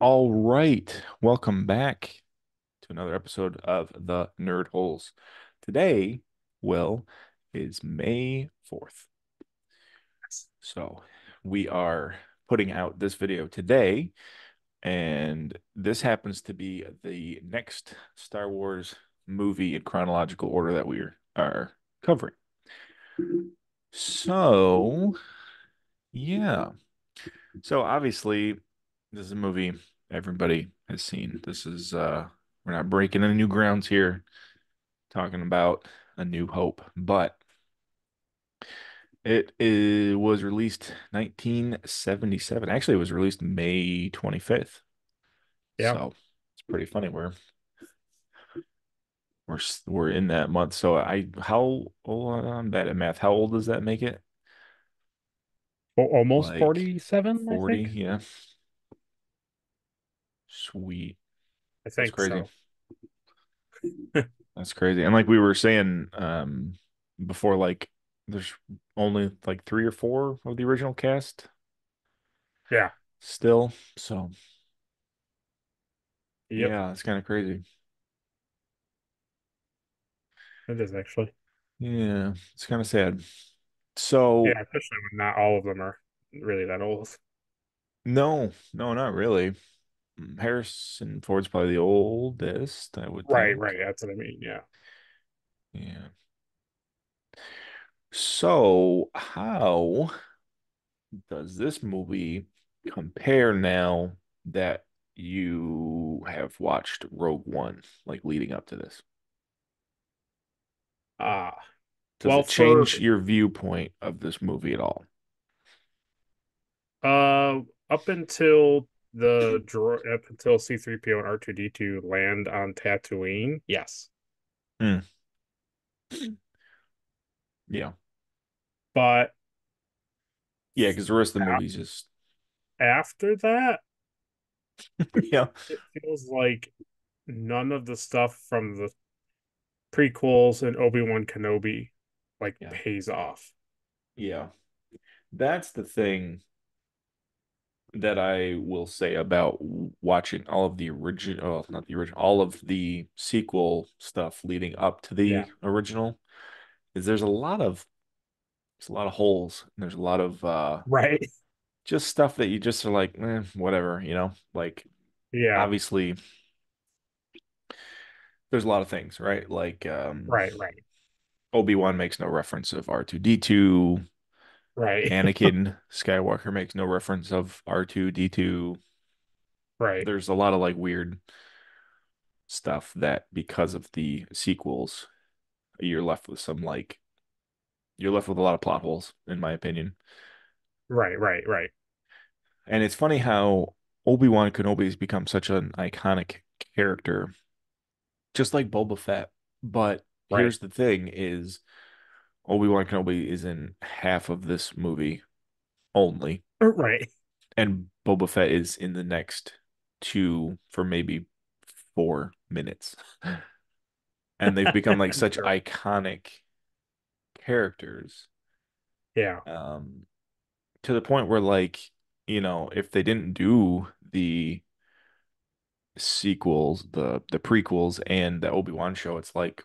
All right. Welcome back to another episode of the Nerd Holes. Today, Will, is May 4th. So we are putting out this video today, and this happens to be the next Star Wars movie in chronological order that we are covering. So, yeah. So obviously, this is a movie everybody has seen. This is we're not breaking any new grounds here talking about A New Hope, but was released 1977. Actually, it was released May 25th. Yeah. So it's pretty funny. We're in that month. So how old I'm bad at math. How old does that make it? Almost Like 47, I 40? think. Yeah. Sweet. I That's think crazy. so. That's crazy. And like we were saying before, like there's only like three or four of the original cast Yeah. still. So Yep. yeah, it's kind of crazy. It is actually. Yeah, it's kind of sad. So Yeah, especially when not all of them are really that old. no, no, not really. Harrison Ford's probably the oldest, I would Right, think. right. That's what I mean. Yeah. Yeah. So how does this movie compare now that you have watched Rogue One, like leading up to this? Ah. Does Well, it for change your viewpoint of this movie at all? up until up until C3PO and R2D2 land on Tatooine, yes. Hmm. Yeah. But Yeah, because the rest of the a- movie's just after that, yeah. it feels like none of the stuff from the prequels and Obi-Wan Kenobi like Yeah. pays off. Yeah. That's the thing that I will say about watching all of the original, oh, not the original, all of the sequel stuff leading up to Yeah. the original is there's a lot of holes. And there's a lot of Right. just stuff that you just are like, whatever, like Yeah. obviously there's a lot of things, right? Like Right. Right. Obi-Wan makes no reference of R2D2. Right. Anakin Skywalker makes no reference of R2D2. Right. There's a lot of like weird stuff that because of the sequels, you're left with some like you're left with a lot of plot holes, in my opinion. Right. Right. Right. And it's funny how Obi-Wan Kenobi has become such an iconic character, just like Boba Fett. But Right. here's the thing is Obi-Wan Kenobi is in half of this movie only, Right. and Boba Fett is in the next two for maybe 4 minutes. And they've become like such Sure. iconic characters Yeah. um to the point where like if they didn't do the sequels, the prequels and the Obi-Wan show, it's like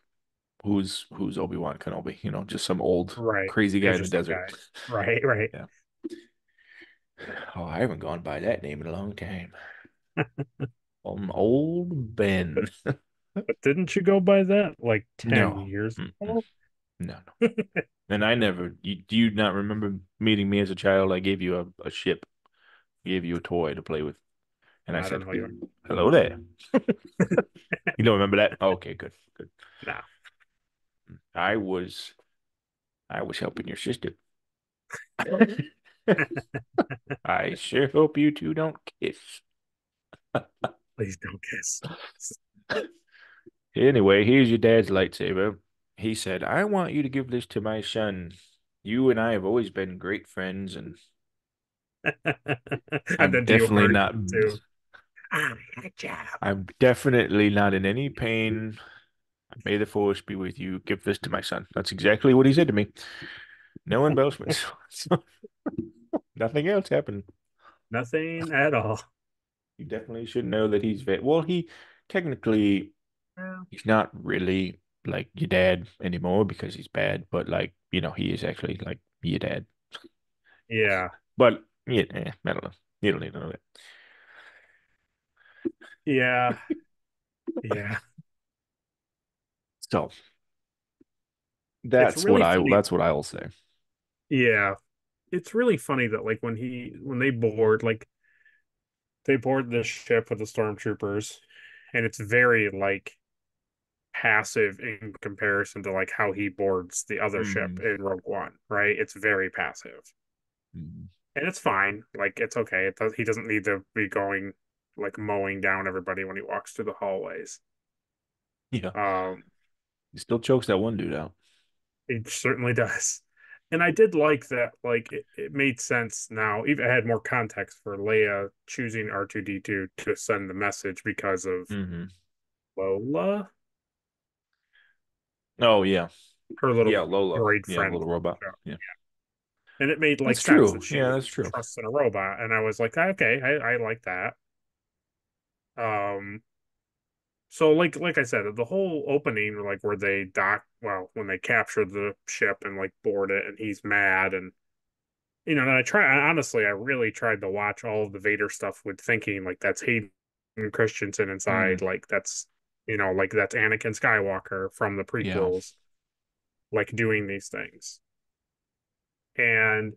who's Obi-Wan Kenobi, just some old Right. crazy guy He's in the just some desert. guy. Right. Right. Yeah. Oh, I haven't gone by that name in a long time. Old Ben. But didn't you go by that like 10 No. years Mm-mm. ago? No, no. And I never, do you not remember meeting me as a child? I gave you a ship, gave you a toy to play with. And I I don't said, know you. hello there. You don't remember that? Okay, good, good. No. I was, I was helping your sister. I sure hope you two don't kiss. Please don't kiss. Anyway, here's your dad's lightsaber. He said, I want you to give this to my son. You and I have always been great friends, and And I'm then to you, definitely Mark, not, too. I had a job. I'm definitely not in any pain. May the force be with you. Give this to my son. That's exactly what he said to me. No embellishments. Nothing else happened. Nothing at all. You definitely should know that well, he technically Yeah. he's not really like your dad anymore because he's bad, but like, he is actually like your dad. Yeah. But yeah, I don't know. You don't need to know that. Yeah. Yeah. So It's really funny. that's what I will say. Yeah. It's really funny that like when they board this ship with the stormtroopers, and it's very like passive in comparison to like how he boards the other ship Hmm. in Rogue One, right? It's very passive. Hmm. And it's fine. Like it's okay. He doesn't need to be going like mowing down everybody when he walks through the hallways. Yeah. Um, He still chokes that one dude out. it certainly does. And I did like that, like it made sense now. Even it had more context for Leia choosing R2D2 to send the message because of Hmm. Lola, Oh yeah. her Yeah, little Lola. droid Yeah, friend. little robot. Yeah. And it made like That's sense true. that she Yeah, would that's true. trust in a robot. And I was like, okay, I like that. Um, so like I said, the whole opening, like where they when they capture the ship and like board it, and he's mad, and and honestly, I really tried to watch all of the Vader stuff with thinking like that's Hayden Christensen Mm, inside, like like that's Anakin Skywalker from the yeah. prequels, like doing these things. And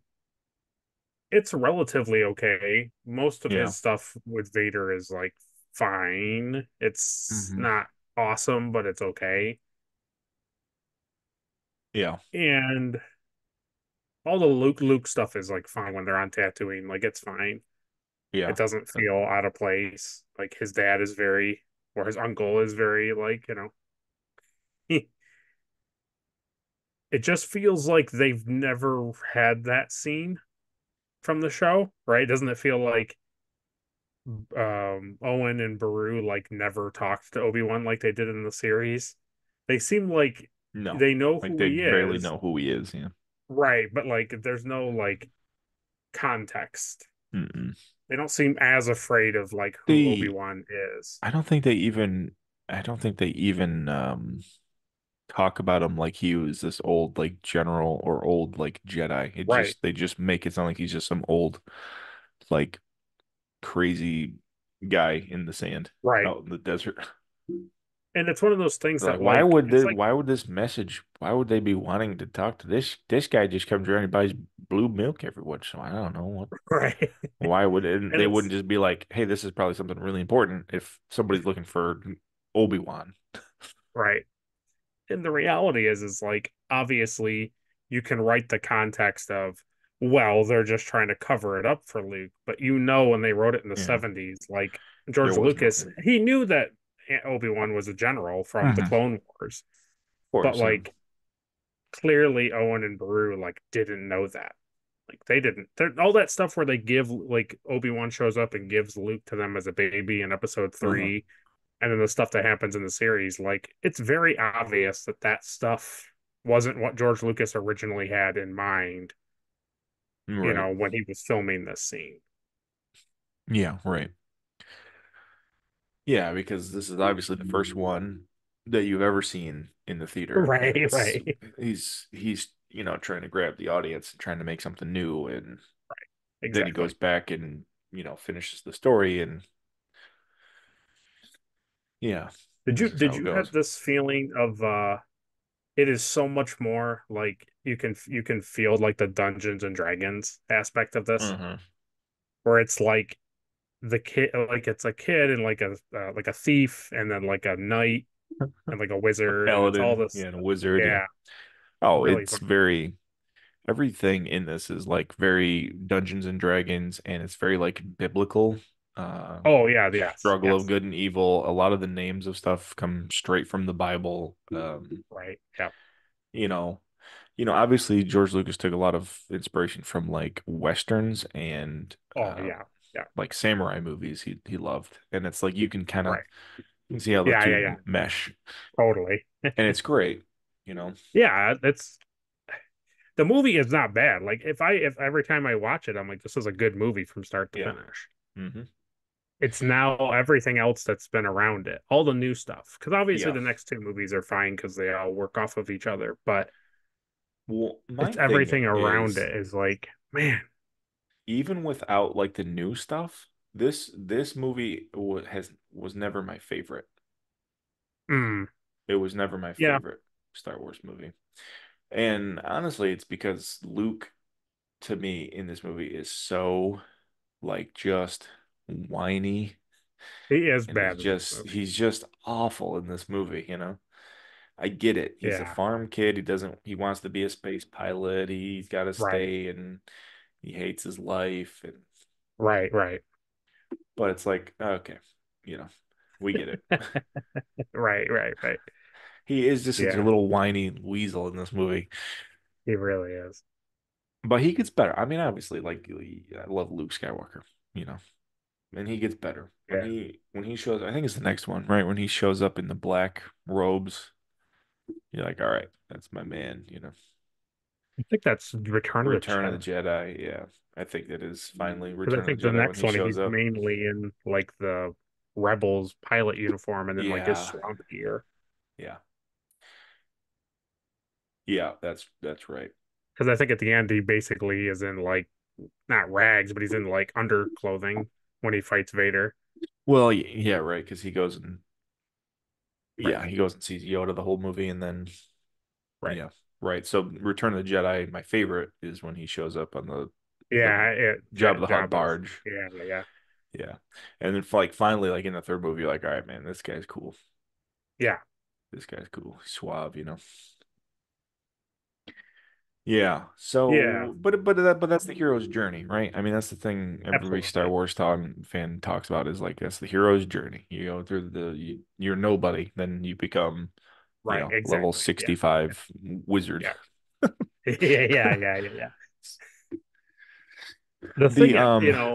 it's relatively okay. Most of Yeah. his stuff with Vader is like fine. It's Hmm. not awesome, but it's okay. Yeah. And all the Luke stuff is like fine when they're on Tatooine. Like it's fine. It Yeah. doesn't Uh, feel out of place. Like his dad is very, or his uncle is very like, it just feels like they've never had that scene from the show, right? Doesn't it feel like Owen and Beru like never talked to Obi-Wan like they did in the series? They seem like no. they know Like who they he barely is, know who he is. Yeah. right? But like there's no like context. Mm-mm. They don't seem as afraid of like who They, Obi-Wan is. I don't think they even, I don't think they even talk about him like he was this old like general or old like Jedi. Right, They just make it sound like he's just some old like crazy guy in the sand right. out in the desert. And it's one of those things They're that like, like it's like why would this message, why would they be wanting to talk to this guy just comes around and buys blue milk every once in a while. I don't know what, right. why would it, And they it's wouldn't just be like, hey, this is probably something really important if somebody's looking for Obi-Wan. right. And the reality is like obviously you can write the context of, well, they're just trying to cover it up for Luke, but when they wrote it in the Yeah, 70s, like there George was no, Lucas, he knew that Obi-Wan was a general from the mhm, of Clone Wars, but course, yeah. like clearly Owen and Beru like didn't know that. Like they didn't. All that stuff where they give like Obi-Wan shows up and gives Luke to them as a baby in episode Uh-huh. 3, and then the stuff that happens in the series, like it's very obvious that that stuff wasn't what George Lucas originally had in mind, Right. when he was filming this scene. Yeah, right. Yeah, because this is obviously the first one that you've ever seen in the theater, and Right, it's right. he's trying to grab the audience and trying to make something new, and then he goes Exactly. back and finishes the story, and yeah, this is Did how it you goes. have this feeling of it is so much more like you can feel like the Dungeons and Dragons aspect of this, Uh-huh. where it's like the kid, like it's a kid and like a thief and then like a knight and like a A wizard, and it's all paladin, this. yeah, and a wizard, yeah. Yeah, Oh, really it's fun. very everything in this is like very Dungeons and Dragons, and it's very like biblical. Uh, Oh yeah, yes, Struggle of yes, good and evil. A lot of the names of stuff come straight from the Bible. right, yeah. You know, obviously George Lucas took a lot of inspiration from like westerns and Oh yeah, yeah, like samurai movies he loved. And it's like you can kind of right. see how the Yeah, yeah, yeah, two mesh. totally. And it's great, you know. Yeah, it's the movie is not bad. Like if every time I watch it, I'm like, this is a good movie from start to Yeah. finish. Hmm. It's now everything else that's been around it, all the new stuff. Because obviously Yeah. the next two movies are fine because they all work off of each other, but Well, my it's thing everything around is, it is like, man, even without like the new stuff, this movie was never my favorite. mm, It was never my yeah, favorite Star Wars movie. And honestly, it's because Luke to me in this movie is so like just whiny, he is and bad in this movie. he's just awful in this movie, you know. I get it. He's a Yeah, farm kid. He wants to be a space pilot. He's got to right, stay and he hates his life and right, right, but it's like, okay, you know, we get it. right, right, right. He is just such a Yeah, little whiny weasel in this movie. he really is. But he gets better. I mean, obviously, like I love Luke Skywalker, you know, and he gets better Yeah, when he shows. I think it's the next one, right? When he shows up in the black robes, you're like, all right, that's my man, you know. I think that's Return of the Return of the Jedi. Jedi, yeah, I think that is finally Because I Return of think the the Jedi when next he one shows he's up. mainly in like the Rebels pilot uniform and then like his Yeah, swamp gear. yeah, yeah. That's right. Because I think at the end he basically is in like not rags, but he's in like underclothing when he fights Vader. Well, yeah, right, because he goes and Right, yeah, he goes and sees Yoda the whole movie, and then right. yeah, right. So Return of the Jedi, my favorite is when he shows up on the Yeah, Jabba the Hutt Jabba's. barge. Yeah, yeah, Yeah, and then like finally, like in the third movie, you're like, all right, man, this guy's cool. yeah, This guy's cool. He's suave, you know. Yeah. yeah. So, but that's the hero's journey, right? I mean, that's the thing every Star Absolutely. Wars fan talks about is like that's the hero's journey. You go through you're nobody, then you become, Right, level exactly. Yeah, 65 wizard. yeah, yeah, yeah, yeah, yeah, yeah. The The thing,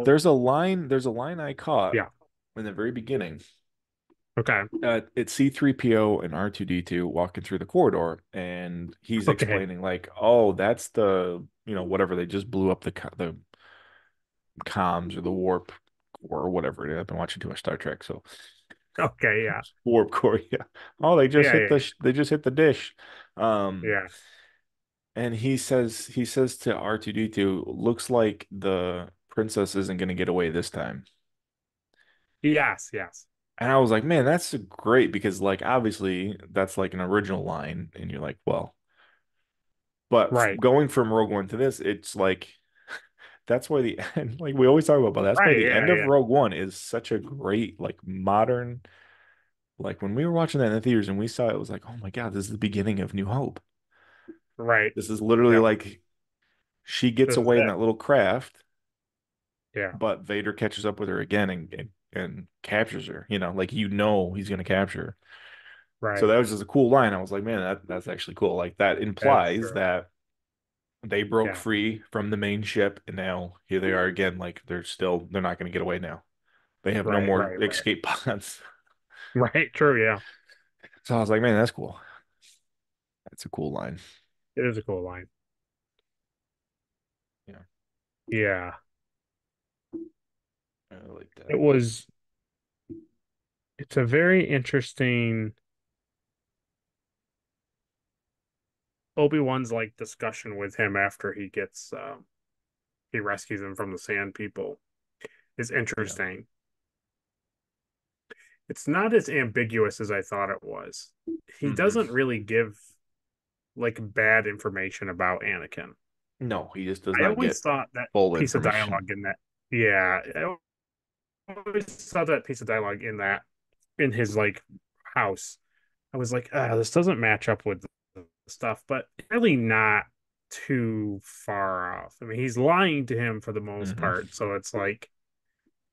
there's a line I caught yeah. in the very beginning. Okay, It's C3PO and R2D2 walking through the corridor, and he's okay, explaining like, "Oh, that's the, whatever they just blew up the comms or the warp or whatever it is. I've been watching too much Star Trek, so okay. Yeah, warp core, yeah. Oh, yeah, yeah, they just hit the dish." Um, yeah. and he says to R2D2, "Looks like the princess isn't going to get away this time." Yes, yes. And I was like, man, that's great because like obviously that's like an original line, and you're like, well, but Right, going from Rogue One to this, it's like that's why the end, like we always talk about, but that's why right. the Yeah, end of yeah. Rogue One is such a great like modern. Like when we were watching that in the theaters and we saw it, it was like, oh my God, this is the beginning of New Hope. Right. This is literally Yep. like she gets This is away in it. that little craft, Yeah. but Vader catches up with her again and captures her. Like he's gonna capture her. So Right. that was just a cool line. I was like, man, that's actually cool. Like that That's implies true. that they broke Yeah. free from the main ship and now here they are again. Like they're not going to get away now. They have no Right. more Right. Right. escape pods. Right. True. Yeah. So I was like, man, that's cool. That's a cool line. It is a cool line. Yeah, Yeah. I like that. It was. It's a very interesting Obi-Wan's like discussion with him after he rescues him from the Sand People is Yeah. interesting. It's not as ambiguous as I thought it was. He Hmm. doesn't really give like bad information about Anakin. No, he just does I not always get thought that full piece of information. dialogue in that. Yeah, I always saw that piece of dialogue in his like house. I was like, this doesn't match up with the stuff, but really not too far off. I mean, he's lying to him for the most Hmm. part, so it's like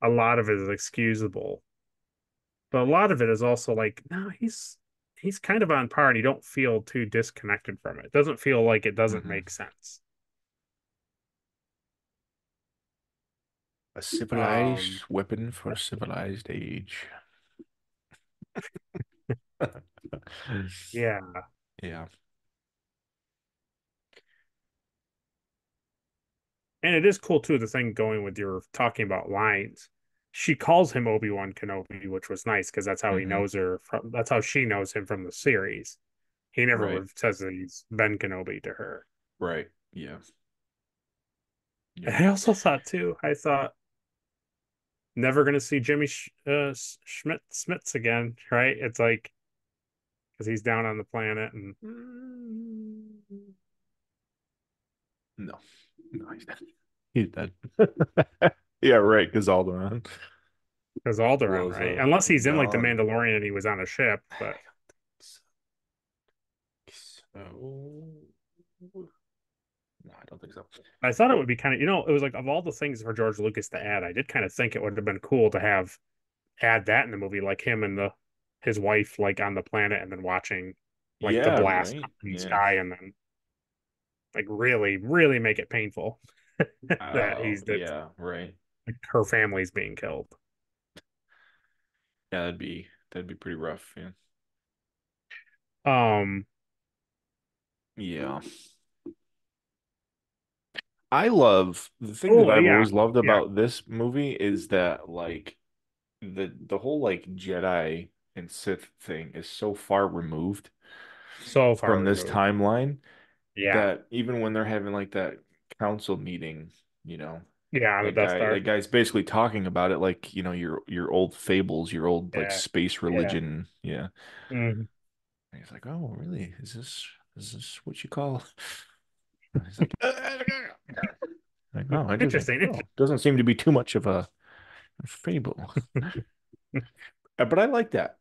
a lot of it is excusable, but a lot of it is also like, no, he's kind of on par, and you don't feel too disconnected from it. It doesn't feel like it doesn't Hmm. make sense. A civilized Um, weapon for civilized age. yeah, Yeah. and it is cool too. The thing going with your talking about lines. she calls him Obi-Wan Kenobi, which was nice because that's how he Hmm. knows her from. That's how she knows him from the series. He Right. never says that he's Ben Kenobi to her. Right. Yeah. And Yep. I also thought too. I thought never gonna see Jimmy Schmidt Smits again, right? It's like because he's down on the planet and Mm, no. No, he's dead. He's dead. Yeah, right. Because Alderaan because Alderaan, blows right? up. Unless He's he's in like the gone. Mandalorian and he was on a ship, I but don't think so. No, I don't think so. I thought it would be kind of, it was like of all the things for George Lucas to add, I did kind of think it would have been cool to have add that in the movie, like him and the his wife like on the planet and then watching like the Yeah, blast right. come from the Yeah. sky and then like really, really make it painful that Oh, he's that yeah, right. like, her family's being killed. Yeah, that'd be pretty rough. Yeah. Um, Yeah. I love the thing that oh I've yeah, always loved yeah, about this movie is that like the whole like Jedi and Sith thing is so far removed so far from this removed. timeline Yeah, that even when they're having like that council meeting, you know, yeah, on the Death that Star. guy's basically talking about it like, your old fables, your old like Yeah, space yeah. religion. Yeah. Mm. And he's like, "Oh, really? Is this what you call?" And he's like, like, "Oh, interesting. Interesting. Oh, doesn't seem to be too much of a fable." But I like that.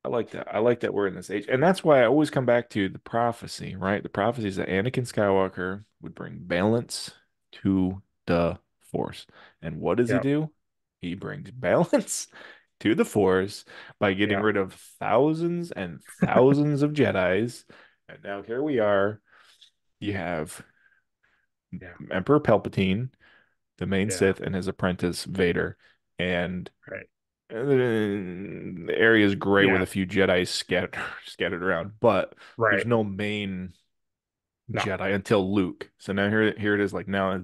I like that. I like that we're in this age. And that's why I always come back to the prophecy, right? The prophecy is that Anakin Skywalker would bring balance to the Force. And what does he Yeah, do? He brings balance to the Force by getting yeah, rid of thousands and thousands of Jedis. And now here we are. You have yeah, Emperor Palpatine, the main yeah. Sith, and his apprentice Vader. And Right. the area is gray with Yeah, a few Jedi scattered around, but there's right. no main No, Jedi until Luke. So now here it is, like now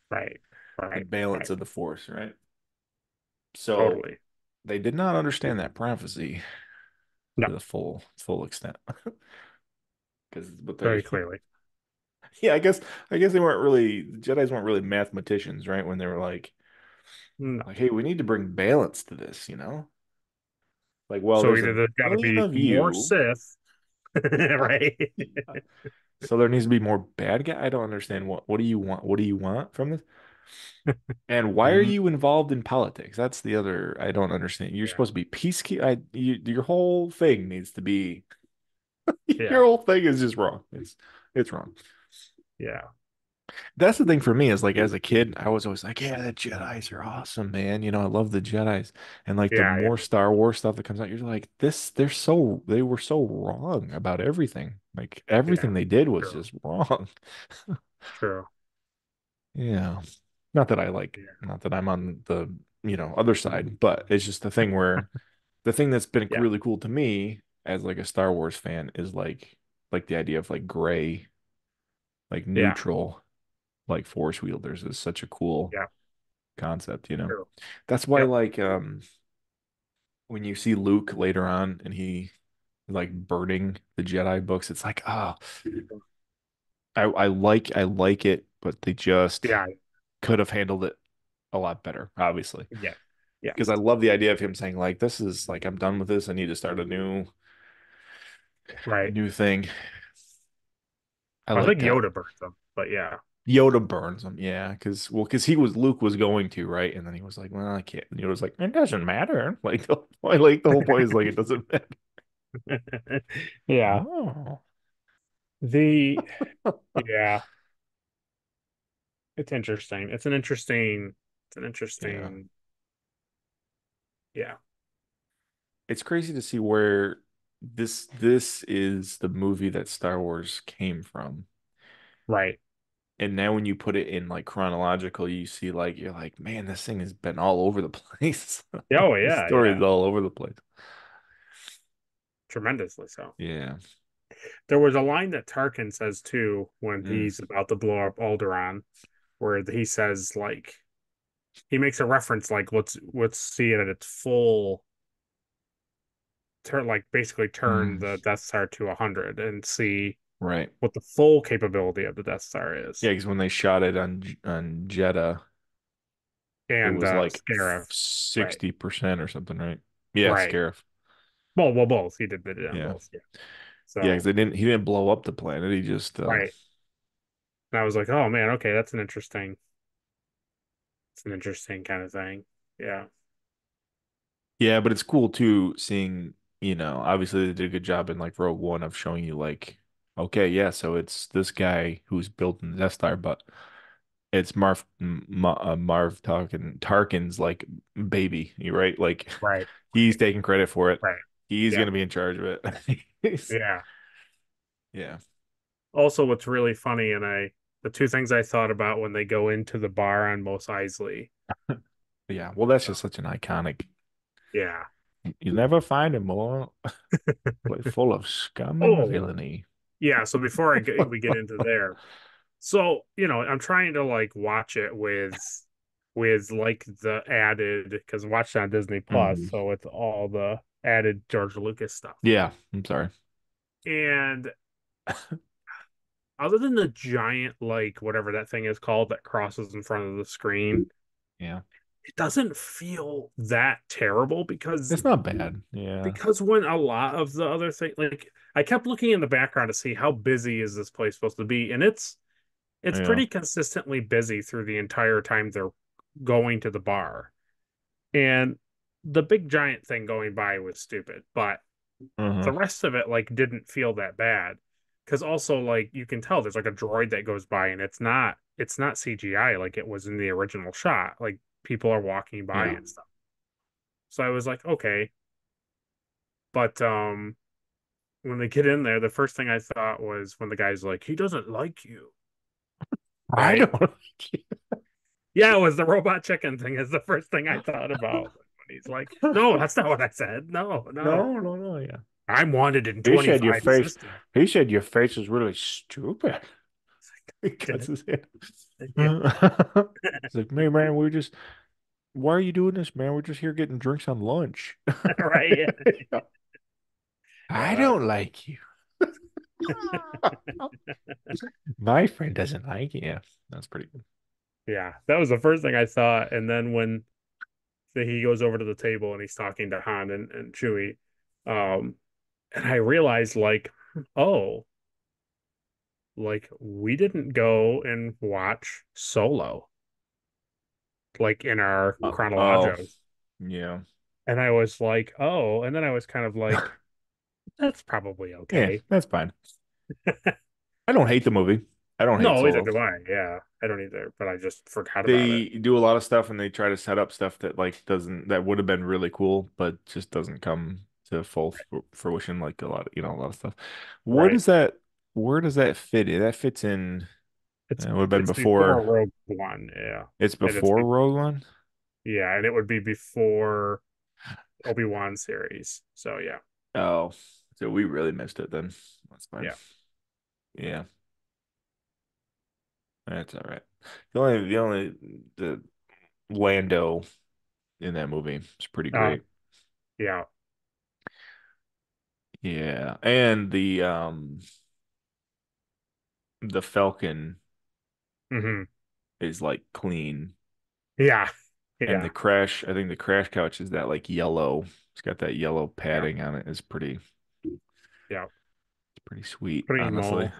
right, the right, balance right. of the Force, right? So Totally. they did not understand that prophecy No, to the full extent, because but very they clearly. yeah, I guess they weren't really the Jedi's weren't really mathematicians, right? When they were No. like, hey, we need to bring balance to this. Like, well, So there's either a there's got to billion be of more you. Sith, right? So there needs to be more bad guy. I don't understand what do you want? What do you want from this? And why are Mm, you involved in politics? That's the other I don't understand. You're yeah, supposed to be peacekeeper. Your whole thing needs to be yeah, your whole thing is just wrong. It's wrong. yeah, That's the thing for me is like as a kid, I was always like, yeah, the Jedis are awesome, man. I love the Jedis. And like the yeah, more yeah. Star Wars stuff that comes out, you're like, they were so wrong about everything. Like Yeah. everything they did was True, just wrong. true. Yeah. Not that I like, Yeah, not that I'm on the other side, but it's just the thing where the thing that's been yeah, really cool to me as like a Star Wars fan is like the idea of like gray, like yeah, neutral, like force wielders is such a cool yeah. concept. True. That's why Yep. like when you see Luke later on and he like burning the Jedi books, it's like, oh, I like it, but they just Yeah, could have handled it a lot better, obviously. yeah, yeah. Because I love the idea of him saying like this is like I'm done with this. I need to start a Right. new thing. I I like think that. Yoda burns them, but yeah. Yoda burns him, yeah, because Luke was going to, right, and then he was like, well, I can't. And Yoda's like, it doesn't matter. Like the whole point is like it doesn't matter. Yeah. Oh, The yeah, it's interesting. It's an yeah, interesting, yeah, it's crazy to see where this is the movie that Star Wars came from. right. And now when you put it in like chronological, you see like you're like, man, this thing has been all over the place. Oh The yeah, story is yeah. all over the place. Tremendously so. Yeah. There was a line that Tarkin says too when Mm. he's about to blow up Alderaan, where he says like he makes a reference like let's see it at its full turn, like basically turn Mm, the Death Star to 100 and see right. what the full capability of the Death Star Yeah, is. because when they shot it on Jeddah, it And was like Scarif, right, 60% or something, right? Yeah, right. Scarif. Well, both. He did it on Yeah. both. Yeah. Yeah, because So he didn't blow up the planet. He just right. And I was like, oh man, okay, it's an interesting kind of thing. Yeah. yeah, but it's cool too seeing, obviously they did a good job in like Rogue One of showing you like, okay, yeah, so it's this guy who's building the Death Star, but it's Marv Tarkin's like baby, you right? Like Right. he's taking credit for it. Right. He's Yeah. gonna be in charge of it. Yeah. Yeah. Also, what's really funny, the two things I thought about when they go into the bar on Mos Eisley. Yeah. Well, that's just such an iconic. Yeah. You'll never find a more like full of scum and Oh, villainy. yeah. So before we get into there, so I'm trying to like watch it with like the added because I watched it on Disney Plus, Mhm. so it's all the added George Lucas stuff. Yeah, I'm sorry. And other than the giant like whatever that thing is called that crosses in front of the screen, Yeah. it doesn't feel that terrible It's not bad. Yeah. because when a lot of the other thing like I kept looking in the background to see how busy is this place supposed to be, and it's Yeah. pretty consistently busy through the entire time they're going to the bar. And the big giant thing going by was stupid, but Uh-huh. the rest of it like didn't feel that bad. Because also like you can tell there's like a droid that goes by and it's not CGI like it was in the original shot. Like people are walking by Yeah. and stuff. So I was like, okay. But when they get in there, the first thing I thought was when the guy's like, he doesn't like you, I right? don't. Yeah, it was the robot chicken thing is the first thing I thought about when he's like, no, that's not what I said. No, no. No, no, no, yeah. I'm wanted in He said your 25 face. systems. He said your face is really stupid. He Did cuts it? his head. Yeah. It's like, man, we're just. Why are you doing this, man? We're just here getting drinks on lunch. Right. I Yeah, don't like you. My friend doesn't like you. Yeah, that's pretty good. that was the first thing I thought. And then when he goes over to the table and he's talking to Han and Chewie, um, and I realized like, oh, like we didn't go and watch Solo like in our Oh, chronological. yeah. And I was like, oh, and then I was kind of like, that's probably Yeah, okay. that's fine. I don't hate the movie. I don't hate No, either Solo. do I. Yeah, I don't either, but I just forgot about it. They do a lot of stuff and they try to set up stuff that like doesn't that would have been really cool, but just doesn't come to full fruition like a lot of, a lot of stuff. Where Right. does that where does that fit in? That fits in It's it would have been it's before before Rogue One, yeah. it's And it's before Rogue One. yeah, and it would be before Obi-Wan series. So yeah. Oh, so we really missed it then. That's fine. Yeah. Yeah, that's all right. The Lando in that movie is pretty Uh great. yeah. Yeah, and the Falcon Hmm. is like clean. Yeah. And Yeah. I think the crash couch is that like yellow. It's got that yellow Yeah. padding on it. Yeah. It's pretty sweet, honestly.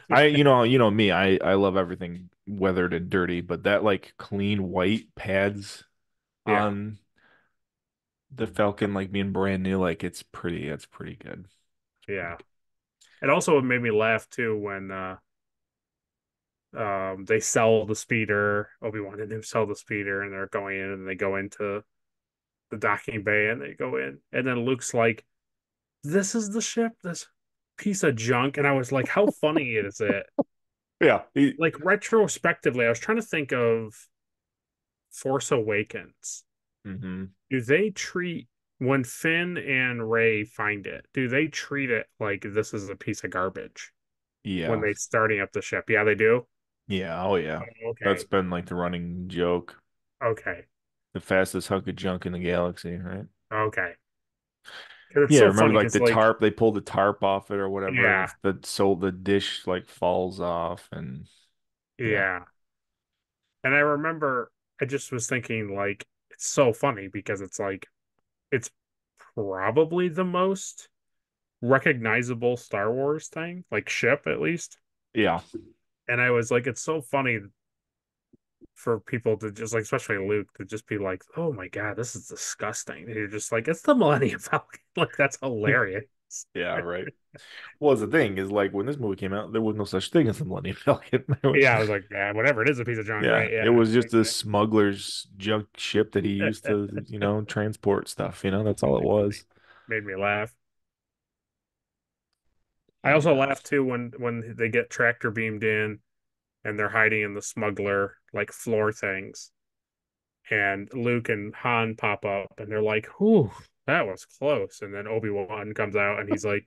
Primo. You know me. I love everything weathered and dirty, but that like clean white pads Yeah. on the Falcon like being brand new, like it's pretty good. It's pretty Yeah. good. It also made me laugh too when they sell the speeder. Obi-Wan and him sell the speeder and they're going in and they go into the docking bay and they go in. And then Luke's like, this is the ship, this piece of junk. And I was like, how funny is it? Yeah. Like retrospectively, I was trying to think of Force Awakens. Hmm. Do they treat when Finn and Ray find it, do they treat it like this is a piece of garbage when Yeah. they starting up the ship? Yeah, they do. Yeah. Oh yeah. That's Okay. been like the running joke. Okay. The fastest hunk of junk in the galaxy, right? Okay. 'Cause it's Yeah, so remember funny like because the like tarp, they pulled the tarp off it or whatever, and yeah, the dish like falls off and yeah. yeah. And I remember I just was thinking like it's so funny because it's like it's probably the most recognizable Star Wars thing, like ship at least. Yeah. And I was like, it's so funny for people to just like, especially Luke, to just be like, "Oh my God, this is disgusting." And you're just like, "It's the Millennium Falcon." Like that's hilarious. Yeah, right. Well, the thing is like when this movie came out, there was no such thing as the Millennium Falcon. Yeah, I was like, "Yeah, whatever. It is a piece of junk, Yeah, right?" it Yeah, was just a smuggler's junk ship that he used to, transport stuff, that's all it was. made me laugh. I also Yeah. laughed too when they get tractor beamed in and they're hiding in the smuggler like floor things, and Luke and Han pop up and they're like, "Whew, that was close." And then Obi-Wan comes out and he's like,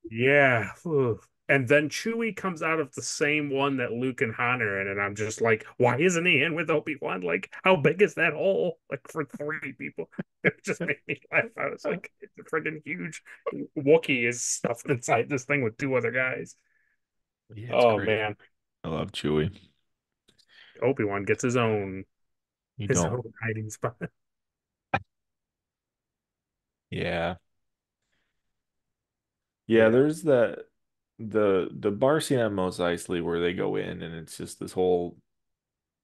"Yeah." Whew. And then Chewie comes out of the same one that Luke and Han are in, and I'm just like, "Why isn't he in with Obi-Wan? Like, how big is that hole? Like for three people?" It just made me laugh. I was like, "It's a freaking huge Wookiee is stuffed inside this thing with two other guys." Yeah, it's Oh great. man, I love Chewie. Obi-Wan gets You his don't. own hiding spot. Yeah. Yeah, Yeah. there's the bar scene at Mos Eisley where they go in and it's just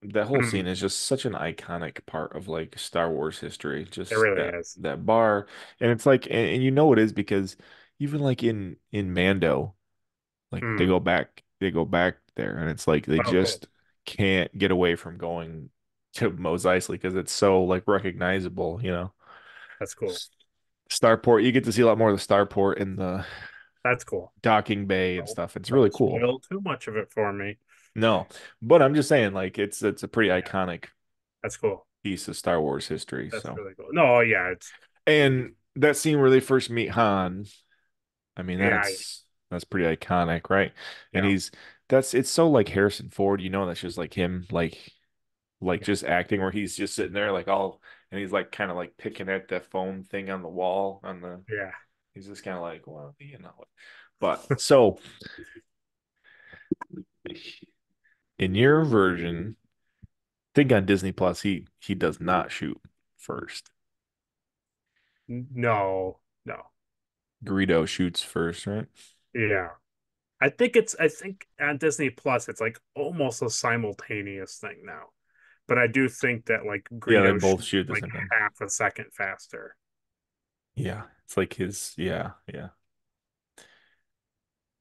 that whole Mm, scene is just such an iconic part of like Star Wars history. it Just really that is. that bar. And it's like and you know it is because even like in Mando, like Mm. they go back there and it's like they Oh, cool. just can't get away from going to Mos Eisley because it's so like recognizable. That's cool. Starport, you get to see a lot more of the starport in the That's cool. docking bay and Don't, stuff. It's really don't cool. spoil too much of it for me. No, but I'm just saying, like it's a pretty Yeah, iconic that's cool. piece of Star Wars history. That's So, really cool. No, yeah, it's and that scene where they first meet Han, I mean yeah, that's pretty iconic, right? And yeah, it's so like Harrison Ford, that's just like him, like yeah, just acting where he's just sitting there like all and he's like kind of like picking at that phone thing on the wall on the yeah. he's just kind of like, well. But so in your version, think on Disney Plus, he does not shoot first. No, no, Greedo shoots first, right? yeah. I think on Disney Plus it's like almost a simultaneous thing now. But I do think that like Yeah, they Greedo both shoots shoot at the like same time. half a second faster. Yeah, it's like yeah.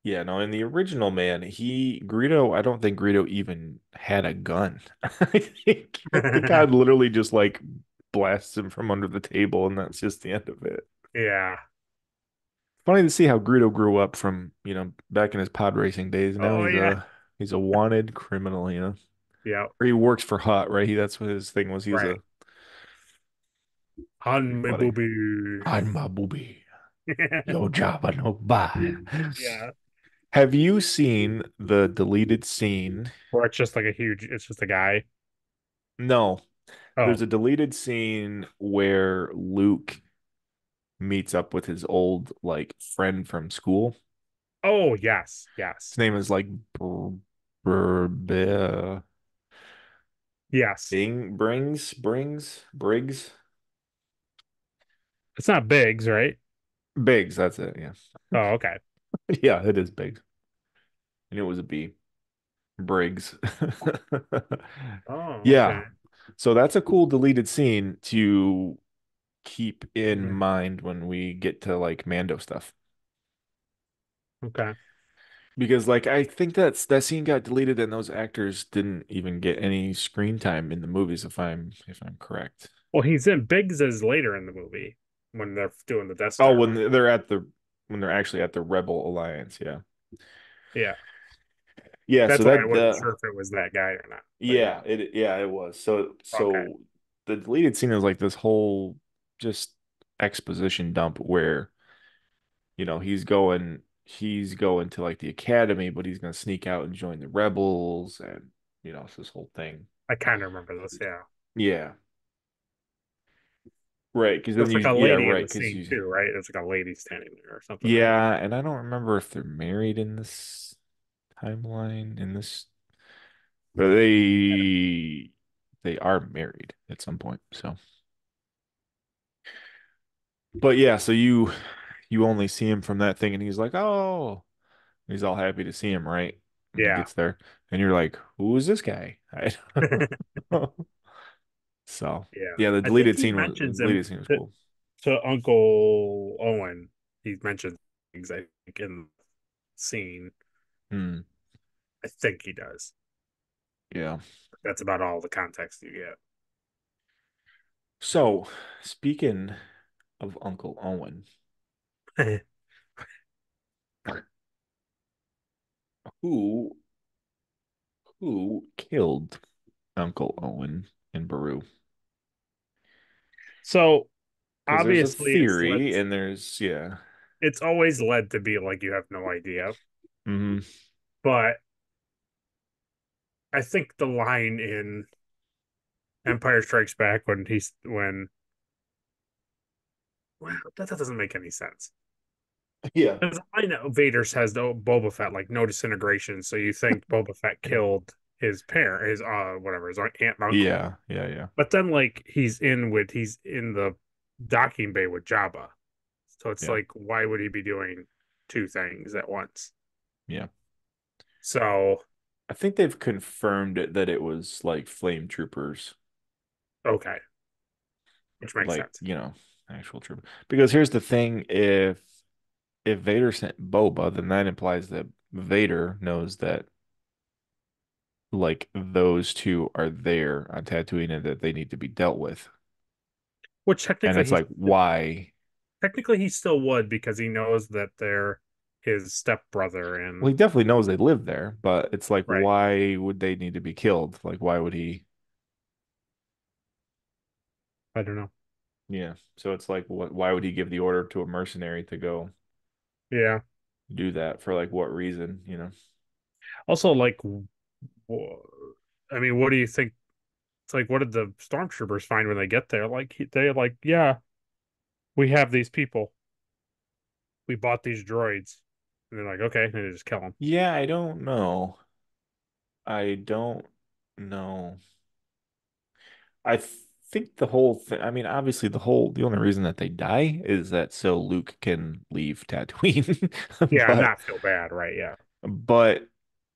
Yeah, no, in the original man, Greedo, I don't think Greedo even had a gun. I think God literally just like blasts him from under the table and that's just the end of it. Yeah. Funny to see how Greedo grew up from, back in his pod racing days. Now Oh yeah. he's a wanted criminal. Yeah. Or he works for Hut, right? That's what his thing was. He's Right. a Han me funny. booby. I'm my booby. Your job I no buy. Yeah. Have you seen the deleted scene? Or it's just like a huge. It's just a guy. No, Oh. there's a deleted scene where Luke meets up with his old like friend from school. Oh yes. His Yes. name is like Yes. Briggs. It's not Biggs, right? Biggs, that's it. Yeah. Oh, okay. Yeah, it is Biggs. I knew it was a B. Briggs. Oh, okay. Yeah. So that's a cool deleted scene to keep in Mhm. mind when we get to like Mando stuff. Okay. Because like I think that scene got deleted and those actors didn't even get any screen time in the movies if I'm correct. Well, he's in Biggs is later in the movie when they're doing the Death Oh, Star run. when they're actually at the Rebel Alliance, yeah. Yeah. Yeah, so That's why I that wasn't sure if it was that guy or not. But yeah. it was. So Okay. so the deleted scene is like this whole just exposition dump where, he's going to like the academy, but he's gonna sneak out and join the rebels and it's this whole thing. I kind of remember this. Yeah. Yeah. Right, because then There's you, like a yeah, lady in right, the because scene you, too, right? There's like a lady standing there or something, right? yeah, and I don't remember if they're married in this timeline in this, but they are married at some point. So, but yeah, so you only see him from that thing, and he's like, oh, he's all happy to see him, right? When he Yeah. gets there, and you're like, who is this guy? I don't know. So, Yeah. yeah, I think he mentions the him deleted scene was to, cool. to Uncle Owen. He mentions things, I think, in the scene. Hmm. I think he does. Yeah. That's about all the context you So, speaking of Uncle Owen, get. who who killed Uncle Owen in Baru? So Because there's a obviously theory, and there's yeah. it's always led to be like you have no idea. Hmm. But I think the line in Empire Strikes Back when well, that doesn't make any sense. Yeah. Because I know Vader says no Boba Fett like no disintegration, so you think Boba Fett killed his parent, his whatever, his aunt and uncle. Yeah, yeah, yeah, But then like he's in the docking bay with Jabba. So it's yeah, like why would he be doing two things at once? yeah. So I think they've confirmed it that it was like flame troopers, okay, which makes like, sense. actual troopers. Because here's the thing, if Vader sent Boba, then that implies that Vader knows that like those two are there on Tatooine and that they need to be dealt with. Which And it's like, why? technically he still would because he knows that they're his stepbrother Well, and he definitely knows they live there, but it's like, right. why would they need to be killed? Like, why would he? I don't know. Yeah. So it's like, why would he give the order to a mercenary to go Yeah. do that for like what reason, Also, like, I mean, what do you think? It's like, what did the stormtroopers find when they get there? Like, they're like, yeah, we have these people. We bought these droids, and they're like, okay, and they just kill them. Yeah, I don't know. I don't know. I think the whole thing, I mean, obviously the only reason that they die is that so Luke can leave Tatooine. Yeah, But not feel bad, right? Yeah, but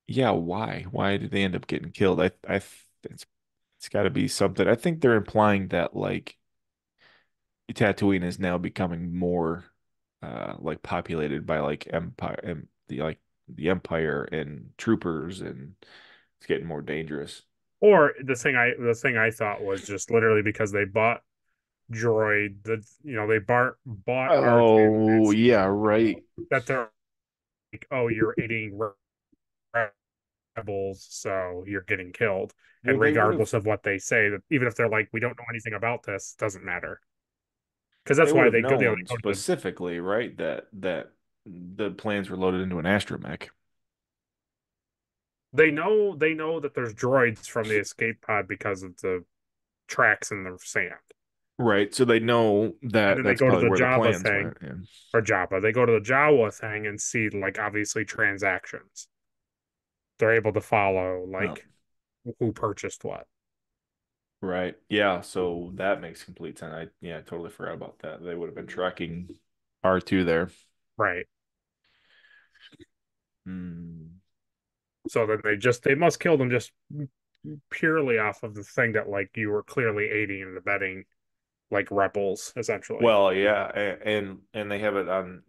yeah, why? Why did they end up getting killed? It's got to be something. I think they're implying that like Tatooine is now becoming more like populated by like empire and the Empire and troopers, and it's getting more dangerous. or the thing I thought was just literally because they bought droid that they bought R2 and Oh, yeah, C3PO right. that they're like, oh, you're aiding rebels, so you're getting killed. Well, And they would have regardless of what they say, that even if they're like, we don't know anything about this, doesn't matter. Because they that's would why have they known go to the specifically, right, that the plans were loaded into an astromech. they know that there's droids from the escape pod because of the tracks in the sand. Right. So they know And that then they that's go to probably the where the Java plans thing went. And or Java. They go to the Jawa thing and see like obviously transactions. They're able to follow oh, like who purchased what. right. Yeah, so that makes complete sense. I totally forgot about that. They would have been tracking R2 there. Right. Hmm. So then they must kill them just purely off of the thing that like you were clearly aiding and abetting like rebels essentially. Well, yeah, and they have it on,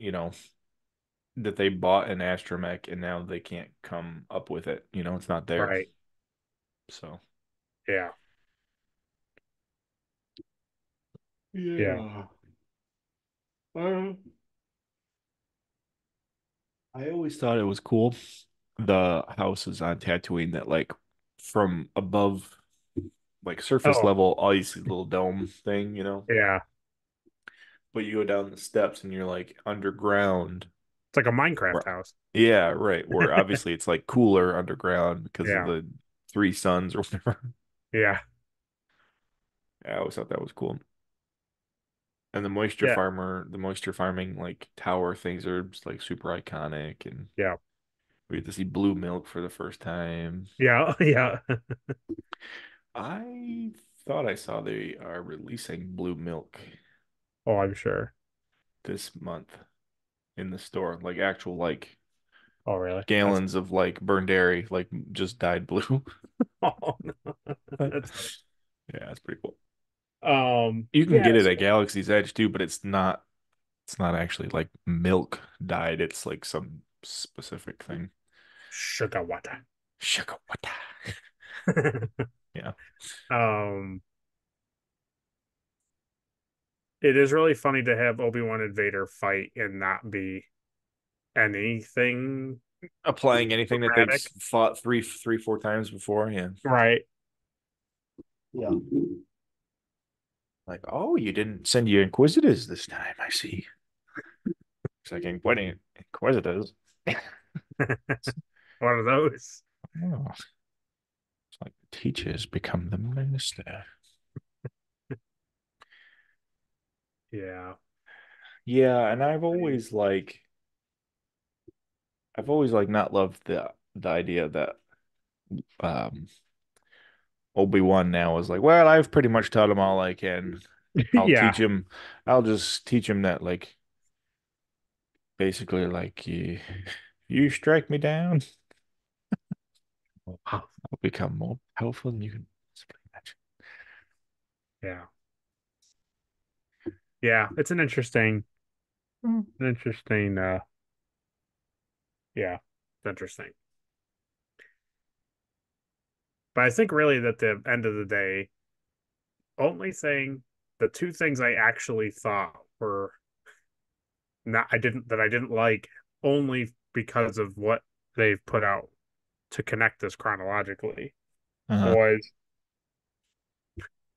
that they bought an astromech and now they can't come up with it. It's not there. Right. So, Yeah. Yeah. yeah. I always thought it was cool. The houses on Tatooine that like from above like surface Oh, level, all you see little dome thing, yeah. but you go down the steps and you're like underground. It's like a Minecraft Where, house. yeah, right. Where obviously it's like cooler underground because of Yeah. the three suns, or whatever. Yeah. I always thought that was cool. And Yeah, the moisture farming like tower things are just, like super iconic, and yeah, we get to see blue milk for the first time. yeah, yeah. I thought I saw they are releasing blue milk Oh, I'm sure. this month in the store, like actual like Oh, really? That's gallons of like burned dairy, like just dyed blue. oh no, But that's funny. yeah, it's pretty cool. You can Yeah, get it so at Galaxy's Edge too, but it's not actually like milk dyed. It's like some specific thing. sugar water. Sugar water. Yeah. um, it is really funny to have Obi-Wan and Vader fight and not be anything Applying anything that they've dramatic. fought four times before. Yeah. Right. Yeah. Like, oh, you didn't send your Inquisitors this time, I see. It's like Inquisitors. One of those. Oh, it's like the teachers become the minister. Yeah. Yeah, and I've always like not loved the idea that um Obi-Wan now is like, well, I've pretty much taught him all I can. I'll Yeah. teach him. I'll just teach him that like basically like you strike me down, Wow. I'll become more powerful than you can possibly imagine. Yeah. Yeah. It's an interesting yeah, it's interesting. But I think really that the end of the day, only thing the two things I actually thought were not I didn't like only because of what they've put out to connect this chronologically Uh-huh. was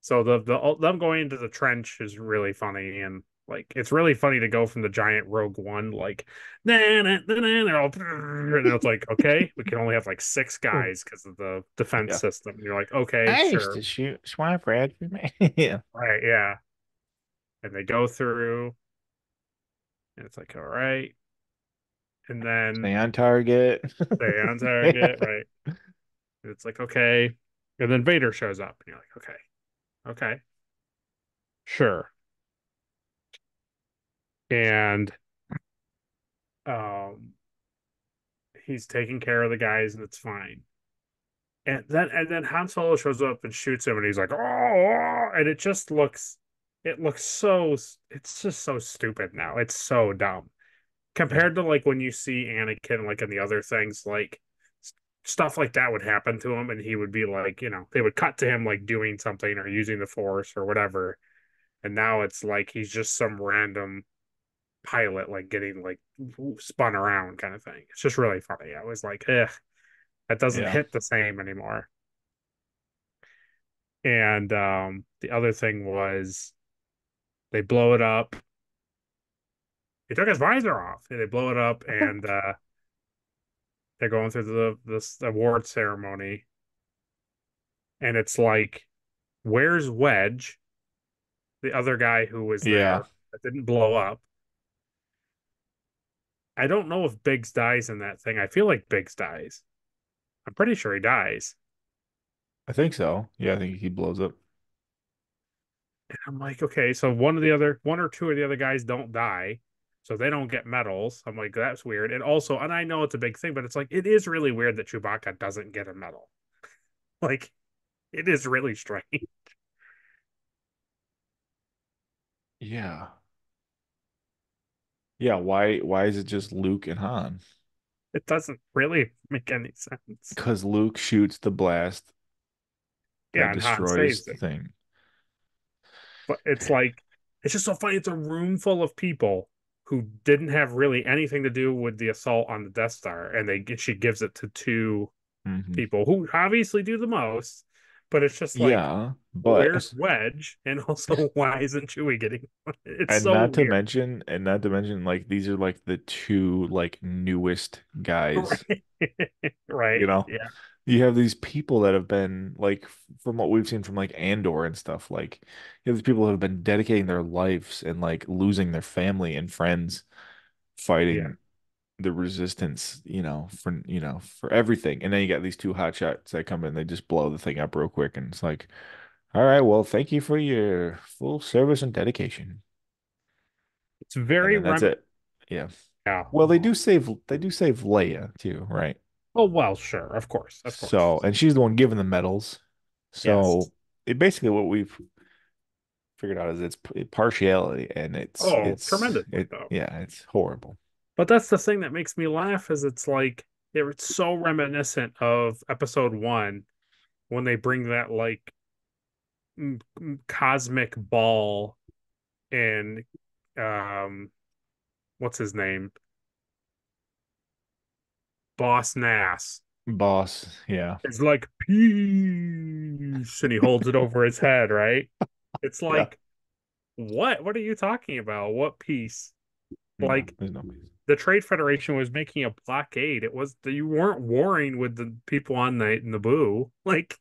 so them going into the trench is really funny and like it's really funny to go from the giant Rogue One like nah, nah, nah, nah, they're all and it's like okay we can only have like six guys because of the defense Yeah. system and you're like okay I used sure to shoot swiper at you, man. Yeah. right yeah and they go through and it's like all right and then Stay on target. stay on target right and it's like okay and then Vader shows up and you're like okay sure and um he's taking care of the guys and it's fine. And then Han Solo shows up and shoots him and he's like, oh, and it looks so it's just so stupid now. It's so dumb. Yeah. Compared to like when you see Anakin like in the other things, like stuff like that would happen to him and he would be like, they would cut to him like doing something or using the force or whatever. And now it's like he's just some random pilot like getting like spun around kind of thing. It's just really funny. I was like, eh, that doesn't Yeah. hit the same anymore. And the other thing was they blow it up. He took his visor off. And they blow it up, and they're going through this award ceremony, and it's like, where's Wedge, the other guy who was Yeah. there that didn't blow up? I don't know if Biggs dies in that thing. I feel like Biggs dies. I'm pretty sure he dies. I think so. Yeah, I think he blows up. I'm like, okay, so one or two of the other guys don't die, so they don't get medals. I'm like, that's weird. And also, and I know it's a big thing, but it's like it is really weird that Chewbacca doesn't get a medal. Like, it is really strange. Yeah. Yeah, why is it just Luke and Han? It doesn't really make any sense. Because Luke shoots the blast that Yeah, and Han destroys saves the it, thing. but it's like it's just so funny. It's a room full of people who didn't have really anything to do with the assault on the Death Star, and she gives it to two Hmm. people who obviously do the most. but it's just like, Yeah, where's but Wedge? And also, why isn't Chewie getting one? It's and so not to weird. mention, like these are like the two like newest guys, Right. you Right. know. Yeah. You have these people that have been like from what we've seen from like Andor and stuff, like you have these people who have been dedicating their lives and like losing their family and friends Yeah. fighting the resistance, for everything. And then you got these two hotshots that come in, they just blow the thing up real quick, and it's like, all right, well, thank you for your full service and dedication. It's And very then that's rem. it. Yeah. Yeah. Well, they do save Leia too, right? Oh, well, sure. Of course. Of So, course. and she's the one giving the medals. Yes. So, it basically what we've figured out is it's partiality, and Oh, tremendously, though. it's horrible. But that's the thing that makes me laugh is it's like it's so reminiscent of episode one when they bring that like cosmic ball and um what's his name? Boss Nass Boss, yeah. is like peace and he holds it over his head, right? It's Yeah. like what are you talking about? What peace? No, Like there's no peace. the Trade Federation was making a blockade. It was you weren't warring with the people on the Naboo. Like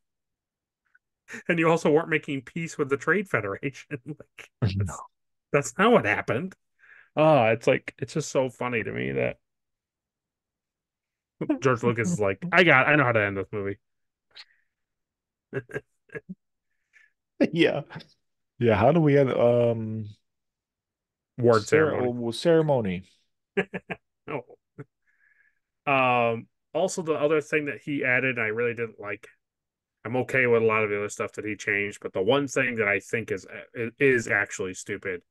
and you also weren't making peace with the Trade Federation. Like that's No. that's not what happened. Oh, it's like it's just so funny to me that George Lucas is like, I know how to end this movie. Yeah. Yeah, how do we end Ward ceremony. ceremony? Oh. Also the other thing that he added, I really didn't like. I'm okay with a lot of the other stuff that he changed, but the one thing that I think is actually stupid,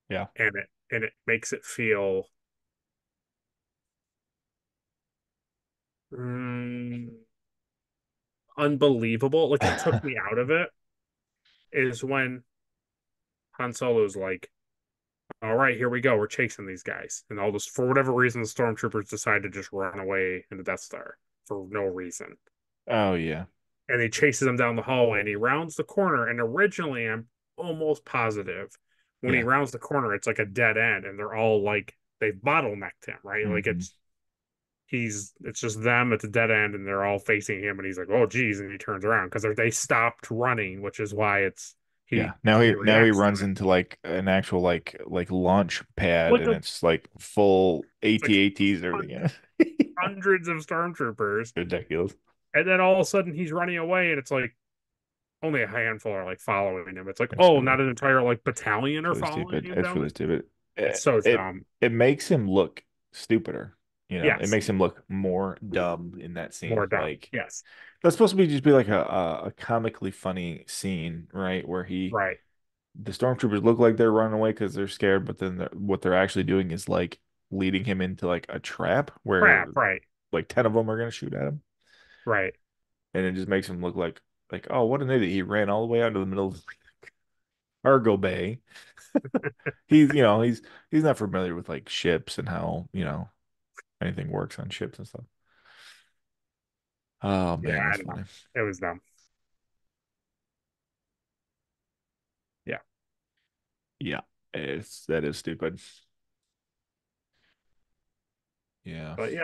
Yeah. and it makes it feel mm, unbelievable. Like it took me out of it. Is when Han Solo's like, "All right, here we go. We're chasing these guys," and all this for whatever reason, the stormtroopers decide to just run away in the Death Star for no reason. Oh yeah. And he chases them down the hallway and he rounds the corner. And originally, I'm almost positive when he Yeah. rounds the corner, it's like a dead end, and they're all like they've bottlenecked him, right? Like Hmm. it's just them at the dead end, and they're all facing him, and he's like, "Oh, geez," and he turns around because they stopped running, which is why it's Yeah. he Now he reacts to runs it. into like an actual like launch pad, Like and a it's like full it's like AT-ATs and everything. Yeah. hundreds of stormtroopers, Ridiculous. and then all of a sudden he's running away, and it's like only a handful are like following him. It's like, It's oh, really not an entire like battalion It's are really following stupid. him It's down. really stupid. It's so dumb. It makes him look stupider. It Yes, makes him look more dumb in that more scene. dumb. Like Yes, that's supposed to be just be like a comically funny scene, right? Where right. the stormtroopers look like they're running away because they're scared, but then what they're actually doing is like leading him into like a trap where Crap. Right. like 10 of them are gonna shoot at him, Right. and it just makes him look like, oh, what an idiot! He ran all the way out to the middle of the cargo bay. He's not familiar with like ships and how, anything works on ships and stuff. Oh Yeah, man, I that's don't know. funny. It was dumb. Yeah, Yeah, that is stupid. Yeah. but yeah,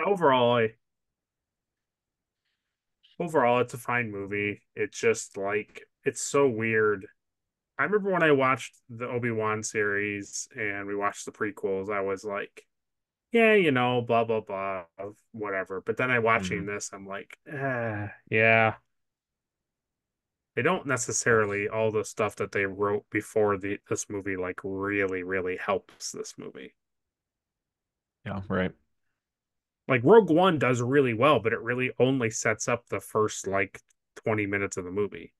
overall, it's a fine movie. It's just like it's so weird. I remember when I watched the Obi-Wan series and we watched the prequels, I was like, yeah, blah blah blah, whatever. But then I watching Hmm. this, I'm like, yeah. They don't Yeah. necessarily all the stuff that they wrote before this movie like really, really helps this movie. Yeah, right. Like Rogue One does really well, but it really only sets up the first like 20 minutes of the movie.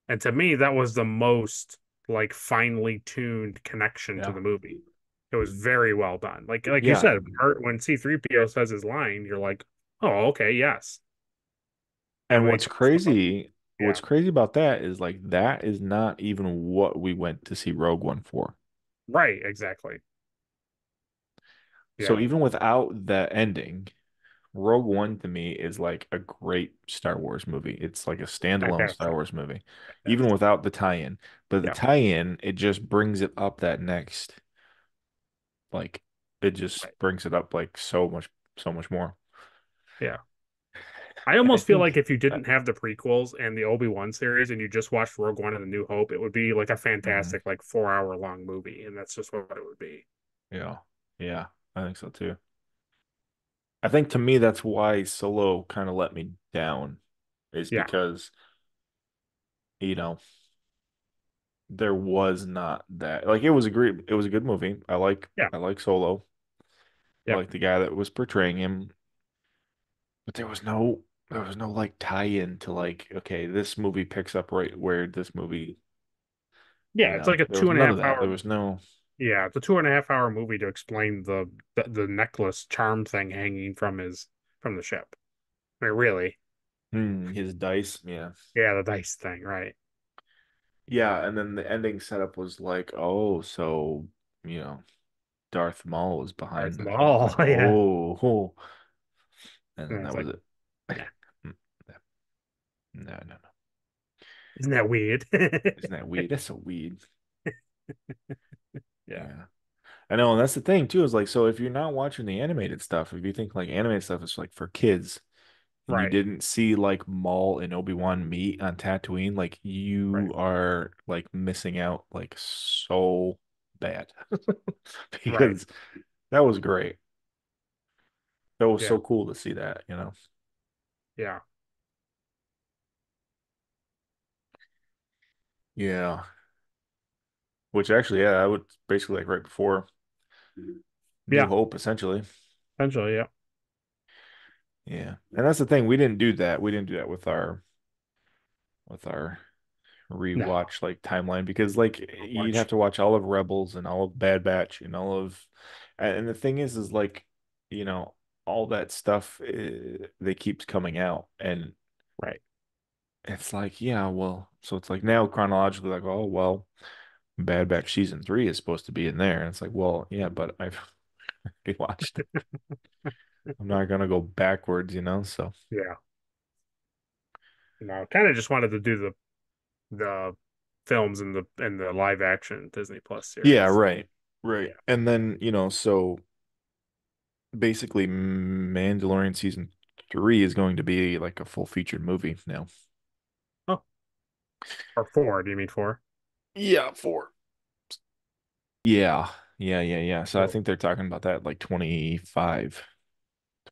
And to me, that was the most like finely tuned connection to Yeah. the movie. It was very well done. Like you Yeah. said, when C3PO says his line, you're like, "Oh, okay, yes." And And when he talks about what's yeah, crazy about that is like that is not even what we went to see Rogue One for. right, exactly. So Yeah, even without the ending, Rogue One to me is like a great Star Wars movie. It's like a standalone Star Fantastic. Wars movie, even Fantastic. without the tie-in. But the Yeah. tie-in, it just brings it up that next, like, it just Right. brings it up like so much more. Yeah. I And I almost feel like think, if you didn't have the prequels and the Obi-Wan series and you just watched Rogue One and The New Hope, it would be like a mhm, fantastic, like 4 hour long movie. And that's just what it would be. yeah, yeah, I think so too. I think to me that's why Solo kind of let me down, is Yeah. because, you know, there was not that like it was a good movie. Yeah. I like Solo. I Yep. like the guy that was portraying him, but there was no like tie-in to like, okay, this movie picks up right where this movie, Yeah. It's like a there two was and a none of half that. There hour. was no Yeah. It's a 2.5 hour movie to explain the necklace charm thing hanging from the ship. I mean, really. his dice. Yeah. Yeah. The dice thing. Right. Yeah, and then the ending setup was like, oh, so, you know, Darth Maul was Darth behind this. And I was Maul. like, Yeah. oh, oh. And then And that it's was like, it. nah, Mm, no, no, no. isn't that weird? Isn't that weird? That's so weird. Yeah. Yeah. I know, and that's the thing too, is like, so if you're not watching the animated stuff, if you think like animated stuff is like for kids, and you Right. didn't see like Maul and Obi-Wan meet on Tatooine, like Right. you are like missing out like so bad. Right. Because that was great. That was Yeah. so cool to see that, you know? Yeah. Yeah. Which actually, yeah, I would basically like right before New Yeah. Hope, essentially. Essentially, yeah. Yeah. And that's the thing. We didn't do that. We didn't do that with our No, rewatch like timeline because like not you'd have much. to watch all of Rebels and all of Bad Batch and all of and the thing is like, you know, all that stuff they keeps coming out and Right. it's like, yeah, well, so it's like now chronologically like, oh, well, Bad Batch season 3 is supposed to be in there. And it's like, well, yeah, but I've already watched it. I'm not gonna go backwards, you know? So Yeah. No, kind of just wanted to do the films and the live action Disney Plus yeah, series. right. Right. Yeah. And then, you know, so basically Mandalorian season 3 is going to be like a full featured movie now. Oh, or four. Do you mean four? Yeah, 4. Yeah. Yeah. So I Well, think they're talking about that like 25,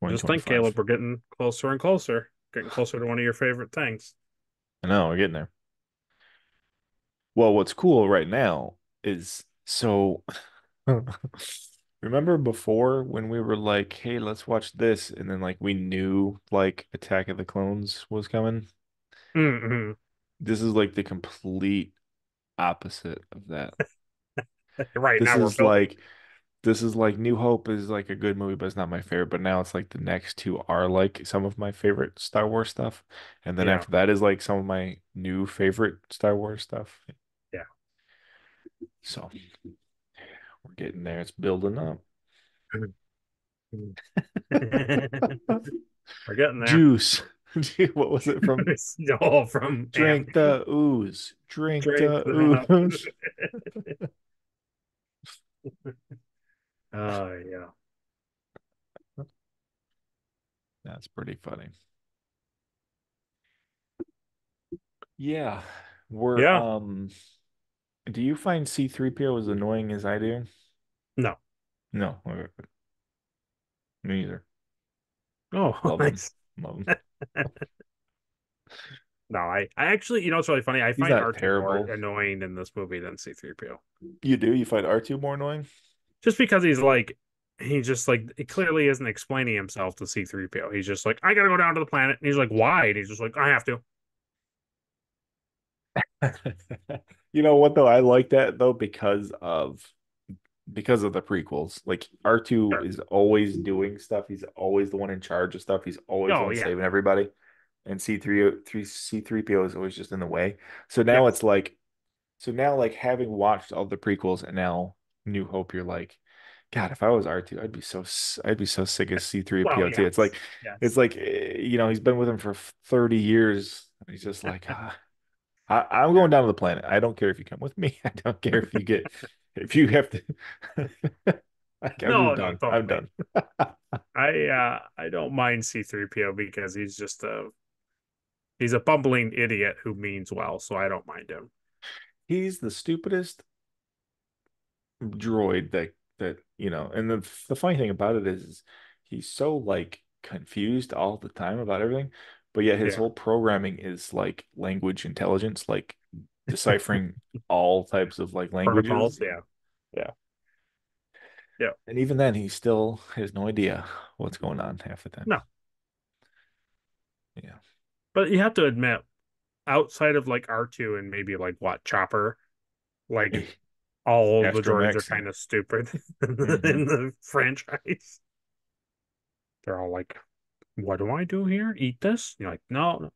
just think, 2025. Caleb, we're getting closer and closer, getting closer to one of your favorite things. I know, we're getting there. Well, what's cool right now is so remember before when we were like, hey, let's watch this, and then like we knew like Attack of the Clones was coming? Mm-hmm. This is like the complete opposite of that. Right This now, we're is building. like this is like New Hope is like a good movie, but it's not my favorite. But now it's like the next two are like some of my favorite Star Wars stuff. And then Yeah. after that is like some of my new favorite Star Wars stuff. Yeah. So we're getting there. It's building up. We're getting there. Juice. What was it from? It's all from Ant. Drink the ooze. Drink Drake. the ooze. Oh yeah. That's pretty funny. Yeah. We're Yeah. do you find C3PO as annoying as I do? No. No, me neither. Oh, Love him. nice. Love him. No, I actually, it's really funny. I He's find not R2 more terrible. annoying in this movie than C3PO. You do? You find R2 more annoying? Just because he just like, it clearly isn't explaining himself to C3PO. He's just like, I gotta go down to the planet. And he's like, why? And he's just like, I have to. You know what though? I like that though because of the prequels. Like R2 Sure. is always doing stuff. He's always the one in charge of stuff. He's always the Oh one yeah. saving everybody. And C3PO is always just in the way. So now Yes. it's like so now like having watched all the prequels and now New Hope, you're like, God, if I was R2, I'd be so sick of Well, C3PO too. yes, It's yes. like he's been with him for 30 years. And he's just like, I'm Yeah. going down to the planet. I don't care if you come with me. I don't care if you have to. I'm No, just no, done. I'm totally. done. I don't mind C3PO because he's a bumbling idiot who means well, so I don't mind him. He's the stupidest droid and the funny thing about it is he's so like confused all the time about everything, but yet his Yeah. whole programming is like language intelligence, like deciphering all types of like languages. Protocols, yeah. Yeah. Yeah. And even then, he still has no idea what's going on half the time. No. Yeah. But you have to admit, outside of like R2 and maybe like what, Chopper, like all of the droids are Astromech, yeah. kind of stupid in Hmm. the franchise. They're all like, what do I do here? Eat this? You're like, no.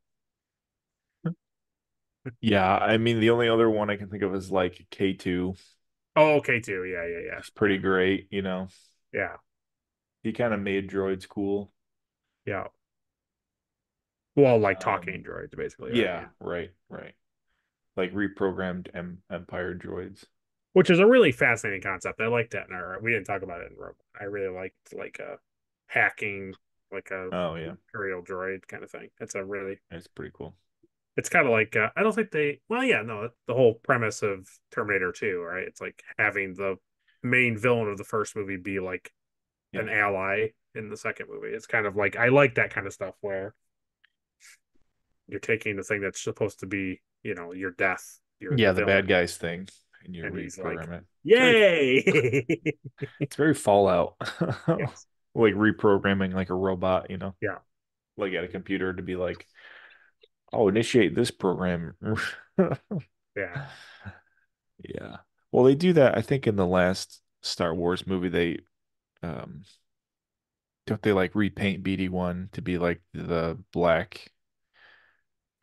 Yeah, I mean the only other one I can think of is like K2. Oh, okay, too. Yeah, yeah, yeah. He's pretty great. Yeah, He kind of made droids cool. yeah. Well, like talking Um, droids, basically, right? Yeah. yeah, right, right. Like reprogrammed Empire droids. Which is a really fascinating concept. I like that in our we didn't talk about it in Rogue. I really liked like hacking like a Oh yeah, Imperial droid kind of thing. It's a really it's pretty cool. it's kind of like I don't think they well yeah no the whole premise of Terminator 2, right? It's like having the main villain of the first movie be like Yeah, an ally in the second movie. It's kind of like I like that kind of stuff where you're taking the thing that's supposed to be, your death, you're the yeah, the bad villain, guys thing, and you and he's like, reprogram it. "Yay!" It's very Fallout, Yes. like reprogramming like a robot. Yeah. Like at a computer to be like, oh, initiate this program. Yeah. Yeah. Well, they do that. I think in the last Star Wars movie, they um don't they like repaint BD-1 to be like the black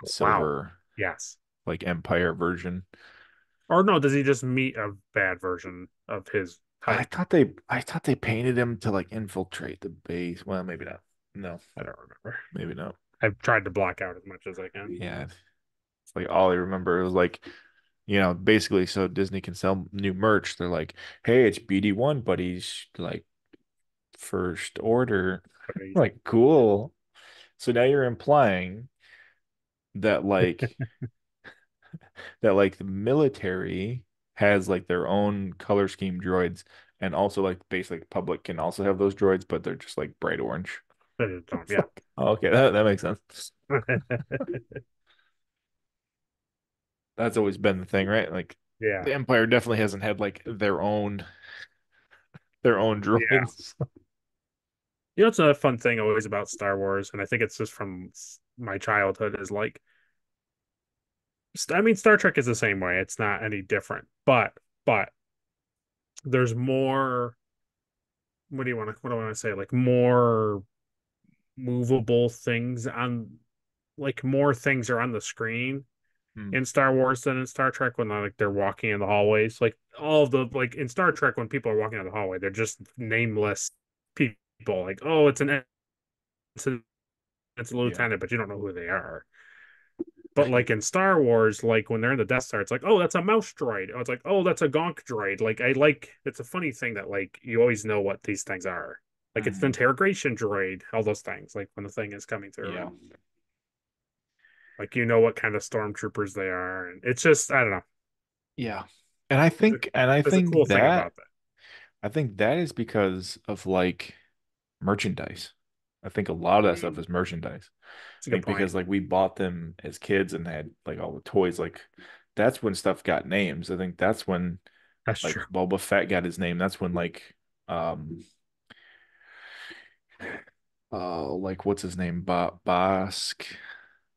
Wow. silver Yes. like Empire version. Or no, does he just meet a bad version of his type? I thought they painted him to like infiltrate the base. Well, maybe not. No, I don't remember. maybe not. I've tried to block out as much as I can. Yeah. It's like all I remember was like, basically so Disney can sell new merch. They're like, hey, it's BD-1, but he's like first order. But he, Like, cool. So now you're implying that like the military has like their own color scheme droids, and also like basically public can also have those droids, but they're just like bright orange. but it's on, It's yeah. like, oh, okay, that makes sense. That's always been the thing, right? Like Yeah. the Empire definitely hasn't had like their own Yeah. droids. It's a fun thing always about Star Wars, and I think it's just from my childhood is like, I mean, Star Trek is the same way. It's not any different, but there's more. What do I want to say? Like more movable things on, like more things are on the screen Hmm. in Star Wars than in Star Trek when they're walking in the hallways. Like all of the like in Star Trek when people are walking down the hallway, they're just nameless people. Like, oh, it's a, it's a Yeah. lieutenant, but you don't know who they are. But like in Star Wars, like when they're in the Death Star, it's like, oh, that's a mouse droid. Oh, it's like, oh, that's a Gonk droid. Like it's a funny thing that like you always know what these things are. Like it's the Mhm. interrogation droid, all those things. Like when the thing is coming through, Yeah. and like you know what kind of stormtroopers they are, and it's just I don't know. Yeah. And I There's a, think and I there's a cool think thing that about that. I think that is because of like merchandise. I think a lot of that stuff Mm, is merchandise. it's a good Like point. because like we bought them as kids and had like all the toys. Like that's when stuff got names. I think that's when That's like true. Boba Fett got his name. That's when um like what's his name? Bosk,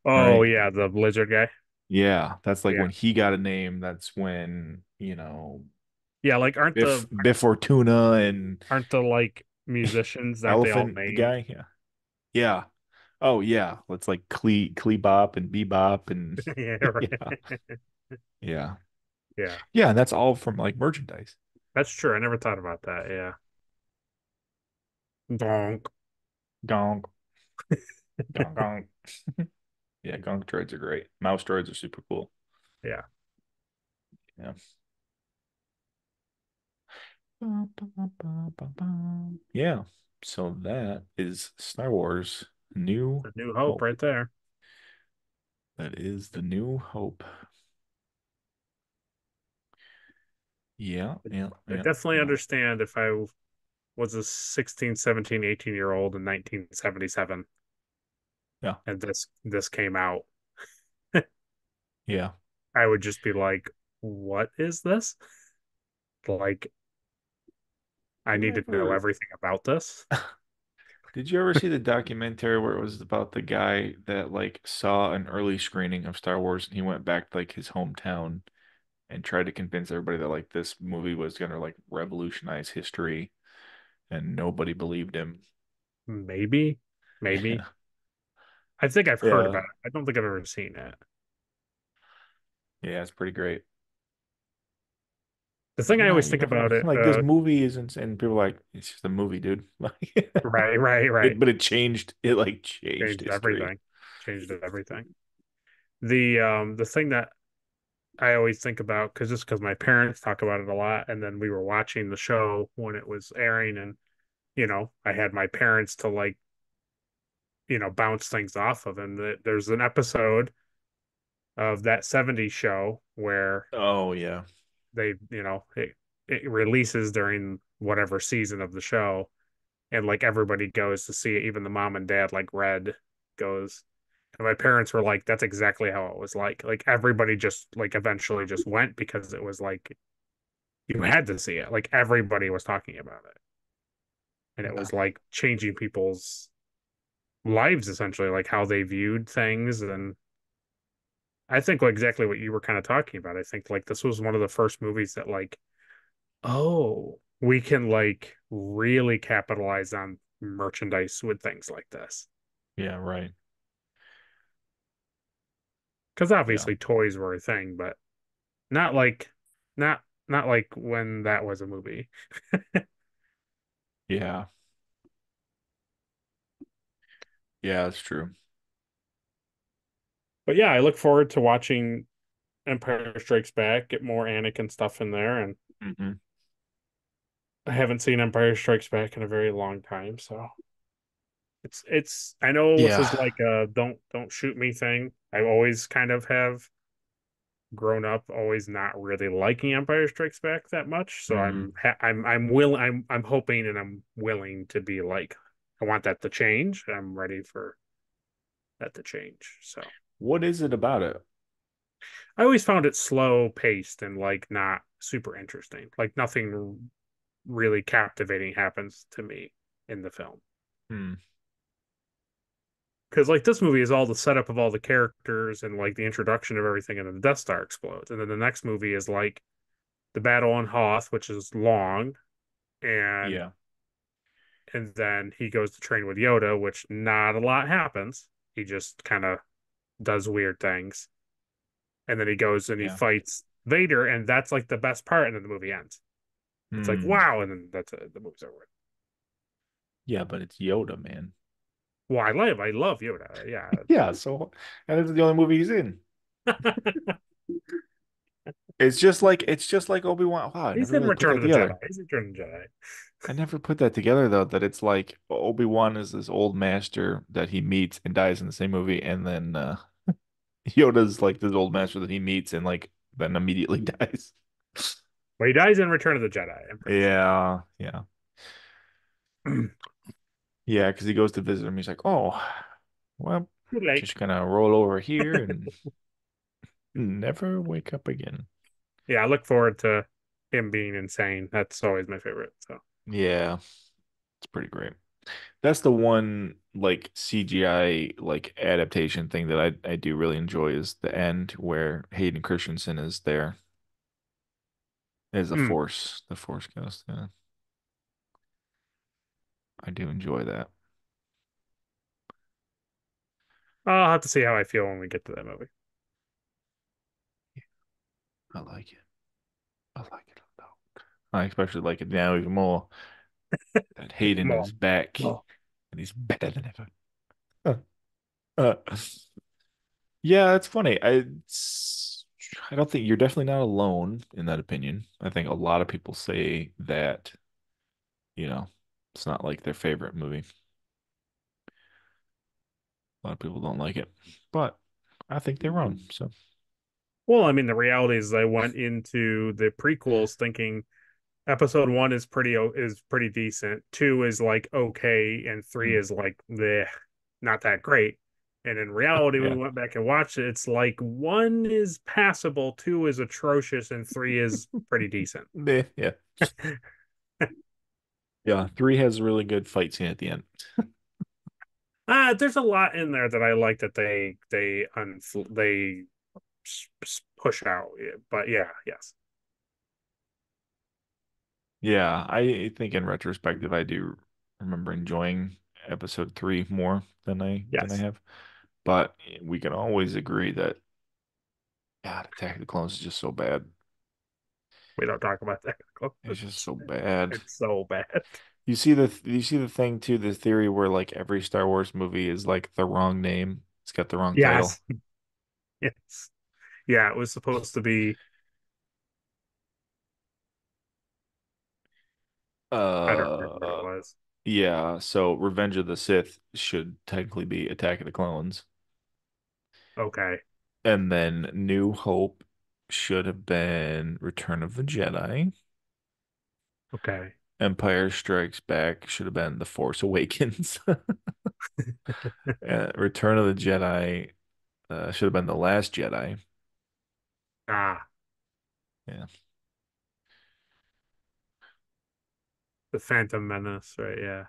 Oh right? yeah, the lizard guy. Yeah, that's like Yeah, when he got a name. That's when, yeah. Like Biff Fortuna and aren't the like musicians aren't they all Elephant the named? guy. Yeah. Yeah. Oh yeah. Let's like Cleebop and Bebop and Yeah, yeah. right. Yeah. Yeah, Yeah, and that's all from like merchandise. that's true. I never thought about that. Yeah. Donk. Gonk, gonk, gonk. Yeah, gonk droids are great. Mouse droids are super cool. Yeah. Yeah. Yeah. So that is Star Wars New The New Hope Hope. right there. That is the New Hope. Yeah, yeah, I yeah. definitely Wow. understand if I was a 16, 17, 18-year old in 1977 Yeah, and this came out, yeah. I would just be like, what is this? Like, I Did you need to know ever everything about this. did you ever see the documentary where it was about the guy that like saw an early screening of Star Wars and he went back to like his hometown and tried to convince everybody that like this movie was gonna like revolutionize history and nobody believed him. Maybe, maybe. I think I've heard Yeah. about it. I don't think I've ever seen it. Yeah, it's pretty great. The thing I Nah, always you think never about it, like this movie isn't and people are like it's just a movie, dude. Like right, right, right, but it changed it like changed changed history. everything. Changed everything. The thing that I always think about because just because my parents talk about it a lot, and then we were watching the show when it was airing, and I had my parents to like bounce things off of, and there's an episode of that '70s show where Oh yeah. it releases during whatever season of the show, and like everybody goes to see it, even the mom and dad, like Red goes. And my parents were like, that's exactly how it was like. Like everybody just like eventually just went because it was like you had to see it. Like everybody was talking about it. And it Yeah. was like changing people's lives essentially, like how they viewed things. And I think like exactly what you were kind of talking about. I think like this was one of the first movies that like, oh, we can like really capitalize on merchandise with things like this. Yeah, right. Because Yeah. obviously toys were a thing, but not like not like when that was a movie. Yeah. Yeah, it's true. But yeah, I look forward to watching Empire Strikes Back, get more Anakin stuff in there, and Hmm. I haven't seen Empire Strikes Back in a very long time, so it's I know this Yeah. is like a don't shoot me thing. I always kind of have grown up always not really liking Empire Strikes Back that much, so Mm. I'm hoping and I'm willing to be like I want that to change. I'm ready for that to change. So What is it about it? I always found it slow paced and like not super interesting. Like nothing really captivating happens to me in the film. Hmm. Because like this movie is all the setup of all the characters and like the introduction of everything, and then the Death Star explodes, and then the next movie is like the battle on Hoth, which is long, and Yeah. then he goes to train with Yoda, which not a lot happens. He just kind of does weird things, and then he goes and he Yeah. fights Vader, and that's like the best part, and then the movie ends. It's like Hmm. wow, and then that's it. The movie's over. Yeah, but it's Yoda, man. Well, I love Yoda. Yeah, Yeah, so and it's the only movie he's in. It's just like Obi-Wan. Wow, I he's never in really put Return that of the Jedi. together. He's in Return of the Jedi. I never put that together though, that it's like Obi-Wan is this old master that he meets and dies in the same movie, and then Yoda's like this old master that he meets and like then immediately dies. Well, he dies in Return of the Jedi. I'm pretty sure. Yeah, yeah. Yeah, because he goes to visit him. He's like, oh, well, Too late. just gonna roll over here and never wake up again. Yeah, I look forward to him being insane. That's always my favorite. So, Yeah, it's pretty great. That's the one like CGI like adaptation thing that I do really enjoy is the end where Hayden Christensen is there as mm. the Force Ghost. Yeah, I do enjoy that. I'll have to see how I feel when we get to that movie. I like it. I like it a lot. I especially like it now even more. That Hayden is Mom. back, Oh. and he's better than ever. Uh, yeah, it's funny. I don't think you're definitely not alone in that opinion. I think a lot of people say that, you know, it's not like their favorite movie. A lot of people don't like it, but I think they're wrong. So Well, I mean, the reality is I went into the prequels thinking episode one is pretty decent. Two is like okay, and three mm, is like the not that great. And in reality, when yeah, we went back and watched it, it's like one is passable, two is atrocious, and three is pretty decent. yeah, yeah. Three has a really good fight scene at the end. There's a lot in there that I like that they push out. But yeah, yes, Yeah, I think in retrospective, I do remember enjoying episode three more than I yes, have. But we can always agree that God, Attack of the Clones is just so bad. we don't talk about that. It's just so bad. It's so bad. You see the thing too, the theory where like every Star Wars movie is like the wrong name. It's got the wrong title. Yes, yes, yeah. It was supposed to be. I don't remember what it Uh was. yeah, so Revenge of the Sith should technically be Attack of the Clones. Okay, And then New Hope should have been Return of the Jedi. okay. Empire Strikes Back should have been The Force Awakens. Return of the Jedi should have been The Last Jedi. Ah, Yeah. the Phantom Menace, right? Yeah.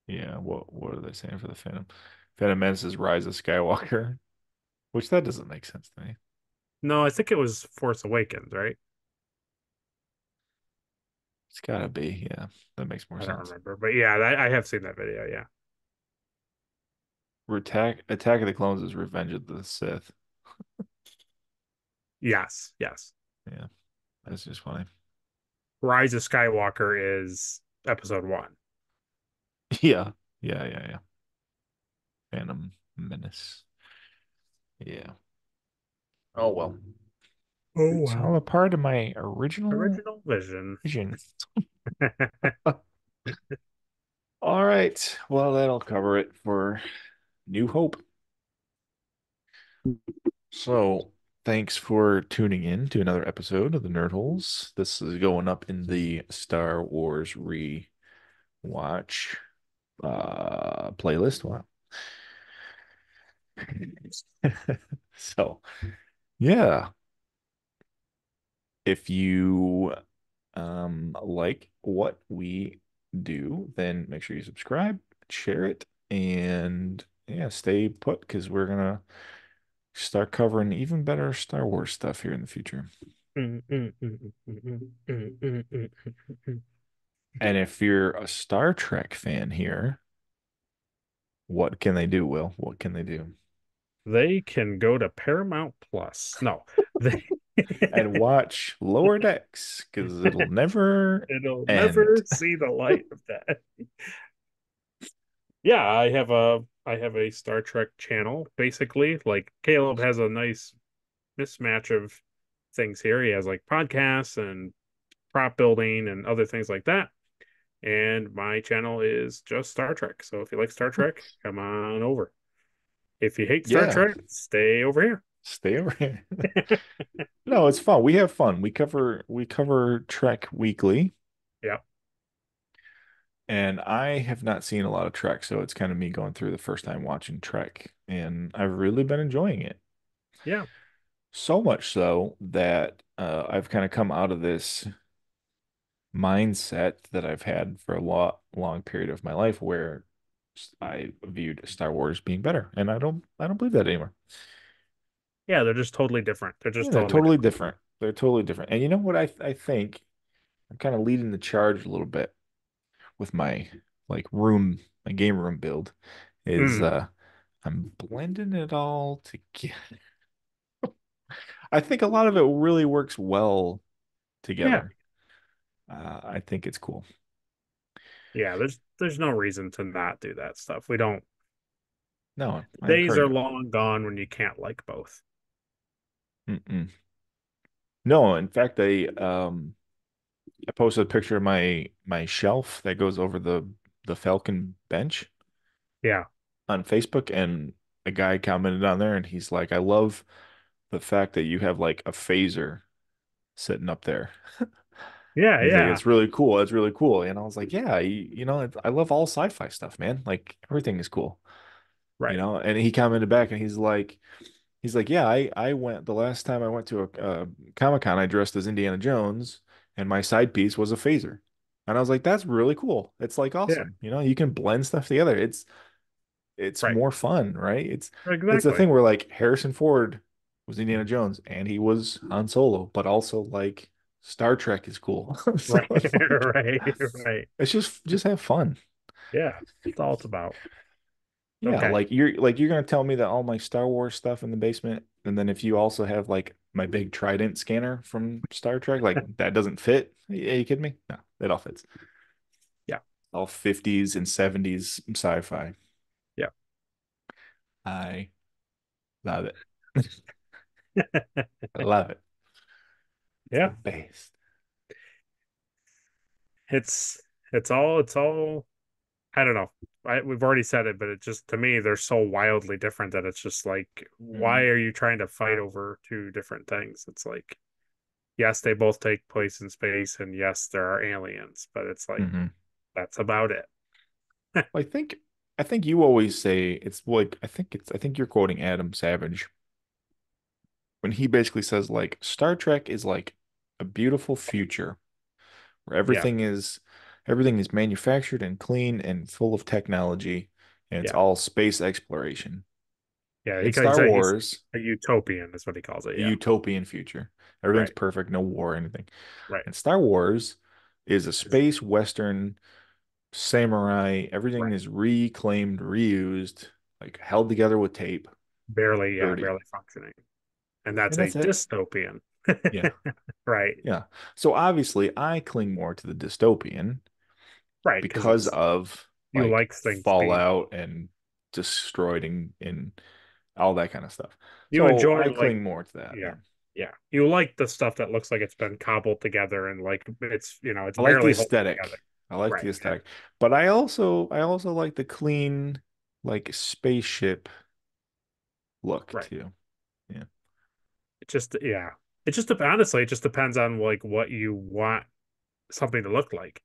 Yeah. What are they saying for the Phantom? Phantom Menace is Rise of Skywalker, which that doesn't make sense to me. No, I think it was Force Awakens, right? It's gotta be. Yeah. That makes more I don't sense. remember, but yeah, I have seen that video. Yeah. Attack of the Clones is Revenge of the Sith. Yes, yes. Yeah. That's just funny. Rise of Skywalker is episode one. Yeah. Yeah. Phantom Menace. Yeah. Oh well. Oh It's all wow. a part of my original Original vision. vision. All right. Well, that'll cover it for New Hope. So, thanks for tuning in to another episode of the Nerd Holes. This is going up in the Star Wars rewatch playlist. Wow. So, yeah, if you like what we do, then make sure you subscribe, share it, and yeah, stay put because we're gonna start covering even better Star Wars stuff here in the future. And if you're a Star Trek fan here, what can they do, Will? What can they do? They can go to Paramount Plus. No, they And watch Lower Decks because it'll never it'll end. never see the light of that. Yeah, I have a Star Trek channel basically. Like Caleb has a nice mismatch of things here. He has like podcasts and prop building and other things like that. And my channel is just Star Trek. So if you like Star Trek, come on over. If you hate Star Yeah, Trek, stay over here. stay over here. No, it's fun. We have fun. We cover Trek weekly, Yeah. and I have not seen a lot of Trek, so it's kind of me going through the first time watching Trek, and I've really been enjoying it. Yeah. So much so that I've kind of come out of this mindset that I've had for a long period of my life where I viewed Star Wars being better, and I don't believe that anymore. Yeah, they're just totally different. They're Yeah, just they're totally totally different. different. They're totally different. And you know what I think I'm kind of leading the charge a little bit with my like my game room build is Mm. I'm blending it all together. I think a lot of it really works well Yeah. together. I think it's cool. Yeah, there's no reason to not do that stuff. We don't. No, I Days are encourage. long gone when you can't like both. Mm-mm. No, in fact, I posted a picture of my shelf that goes over the Falcon bench Yeah, on Facebook, and a guy commented on there, and he's like, "I love the fact that you have like a phaser sitting up there." yeah, He's like, yeah. "It's really cool. It's really cool." And I was like, "Yeah, I love all sci-fi stuff, man. Like everything is cool, you Right. know." And he commented back, and he's like, "Yeah, I went the last time I went to a Comic-Con, I dressed as Indiana Jones, and my side piece was a phaser." And I was like, "That's really cool. It's like Yeah. awesome. You can blend stuff together. It's Right. more fun, right? It's the Exactly. thing where like Harrison Ford was Indiana Jones and he was Han Solo, but also like Star Trek is cool. So Right. it's like Right. Right. it's just have fun. Yeah. That's all it's about. Yeah, Okay. like you're gonna tell me that all my Star Wars stuff in the basement, and then if you also have like my big Trident scanner from Star Trek, like that doesn't fit? Are you kidding me? No, it all fits. Yeah. All 50s and 70s sci-fi. Yeah. I love it. I love it. It's the Yeah. best. It's it's all I don't know. We've already said it, but it just to me they're so wildly different that it's just like, why Hmm. are you trying to fight over two different things? It's like, yes, they both take place in space, and yes, there are aliens, but it's like Hmm. that's about it. I think you always say it's like I think you're quoting Adam Savage when he basically says like Star Trek is like a beautiful future where Yeah, everything is manufactured and clean and full of technology, and it's yeah, all space exploration. yeah. In He Star said he's Wars, a utopian, is what he calls it. a Yeah, utopian future. Everything's right, perfect, no war or anything. right, And Star Wars is a It's- space western samurai. Everything right. is reclaimed, reused, like held together with tape, Barely, yeah, dirty. barely functioning, and that's And a that's it. dystopian. Yeah. Right, Yeah. So obviously I cling more to the dystopian right, because because it's of you like like things being Fallout and destroyed and all that kind of stuff. you So enjoy I like cling more to that. yeah, Yeah. yeah. You like the stuff that looks like it's been cobbled together and like it's I like the barely holding together. aesthetic. I like Right, the yeah, aesthetic. But I also like the clean like spaceship look right. too. Yeah. It just yeah. It just honestly, it just depends on like what you want something to look like.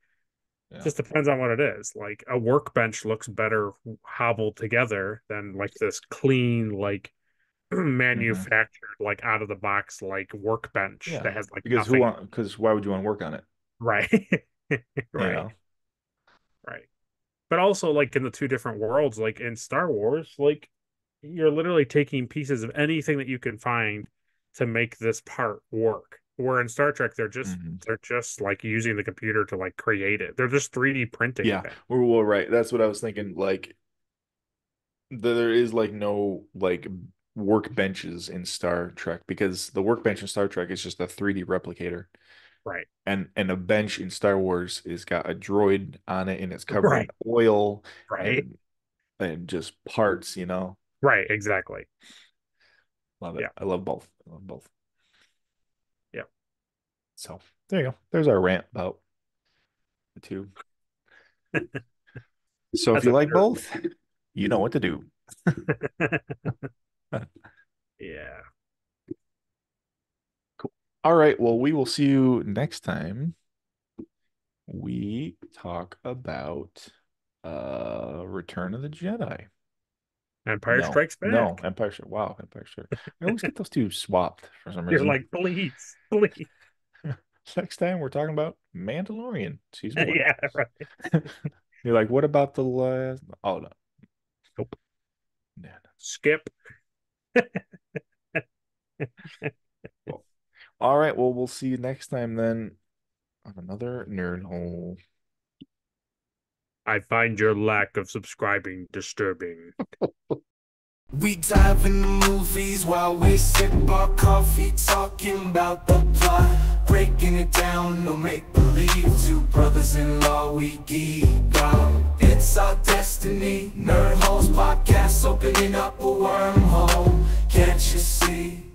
It Yeah. just depends on what it is. Like a workbench looks better hobbled together than like this clean, like Hmm. manufactured, like out of the box, like workbench Yeah. that has like nothing. Because why would you want to work on it? Right. You Right. know? Right. But also like in the two different worlds, like in Star Wars, like you're literally taking pieces of anything that you can find to make this part work. Where in Star Trek, Hmm. they're just like using the computer to like create it. They're just 3D printing Yeah. things. We're right. That's what I was thinking. Like there is like no like workbenches in Star Trek because the workbench in Star Trek is just a 3D replicator. Right. And a bench in Star Wars is got a droid on it and it's covered in Right. oil Right. and just parts. Right. Exactly. Love it. Yeah. I love both. I love both. Yeah. So there you go. There's our rant about the two. So if That's you a like nerd. both, you know what to do. Yeah. Cool. All right. Well, we will see you next time. We talk about Return of the Jedi. Empire No, Strikes no, Back. Empire Strikes. Wow, Empire Strikes. I always get those two swapped for some You're reason. like, please, please. Next time we're talking about Mandalorian season one. Yeah. Right. You're like, what about the last? Oh no, Nope. no, no. Skip. Well, all right. Well, we'll see you next time then on another nerd hole. I find your lack of subscribing disturbing. We dive in the movies while we sip our coffee, talking about the plot, breaking it down, no make-believe. Two brothers-in-law, we geek out. It's our destiny, Nerd Holes Podcast, opening up a wormhole. Can't you see?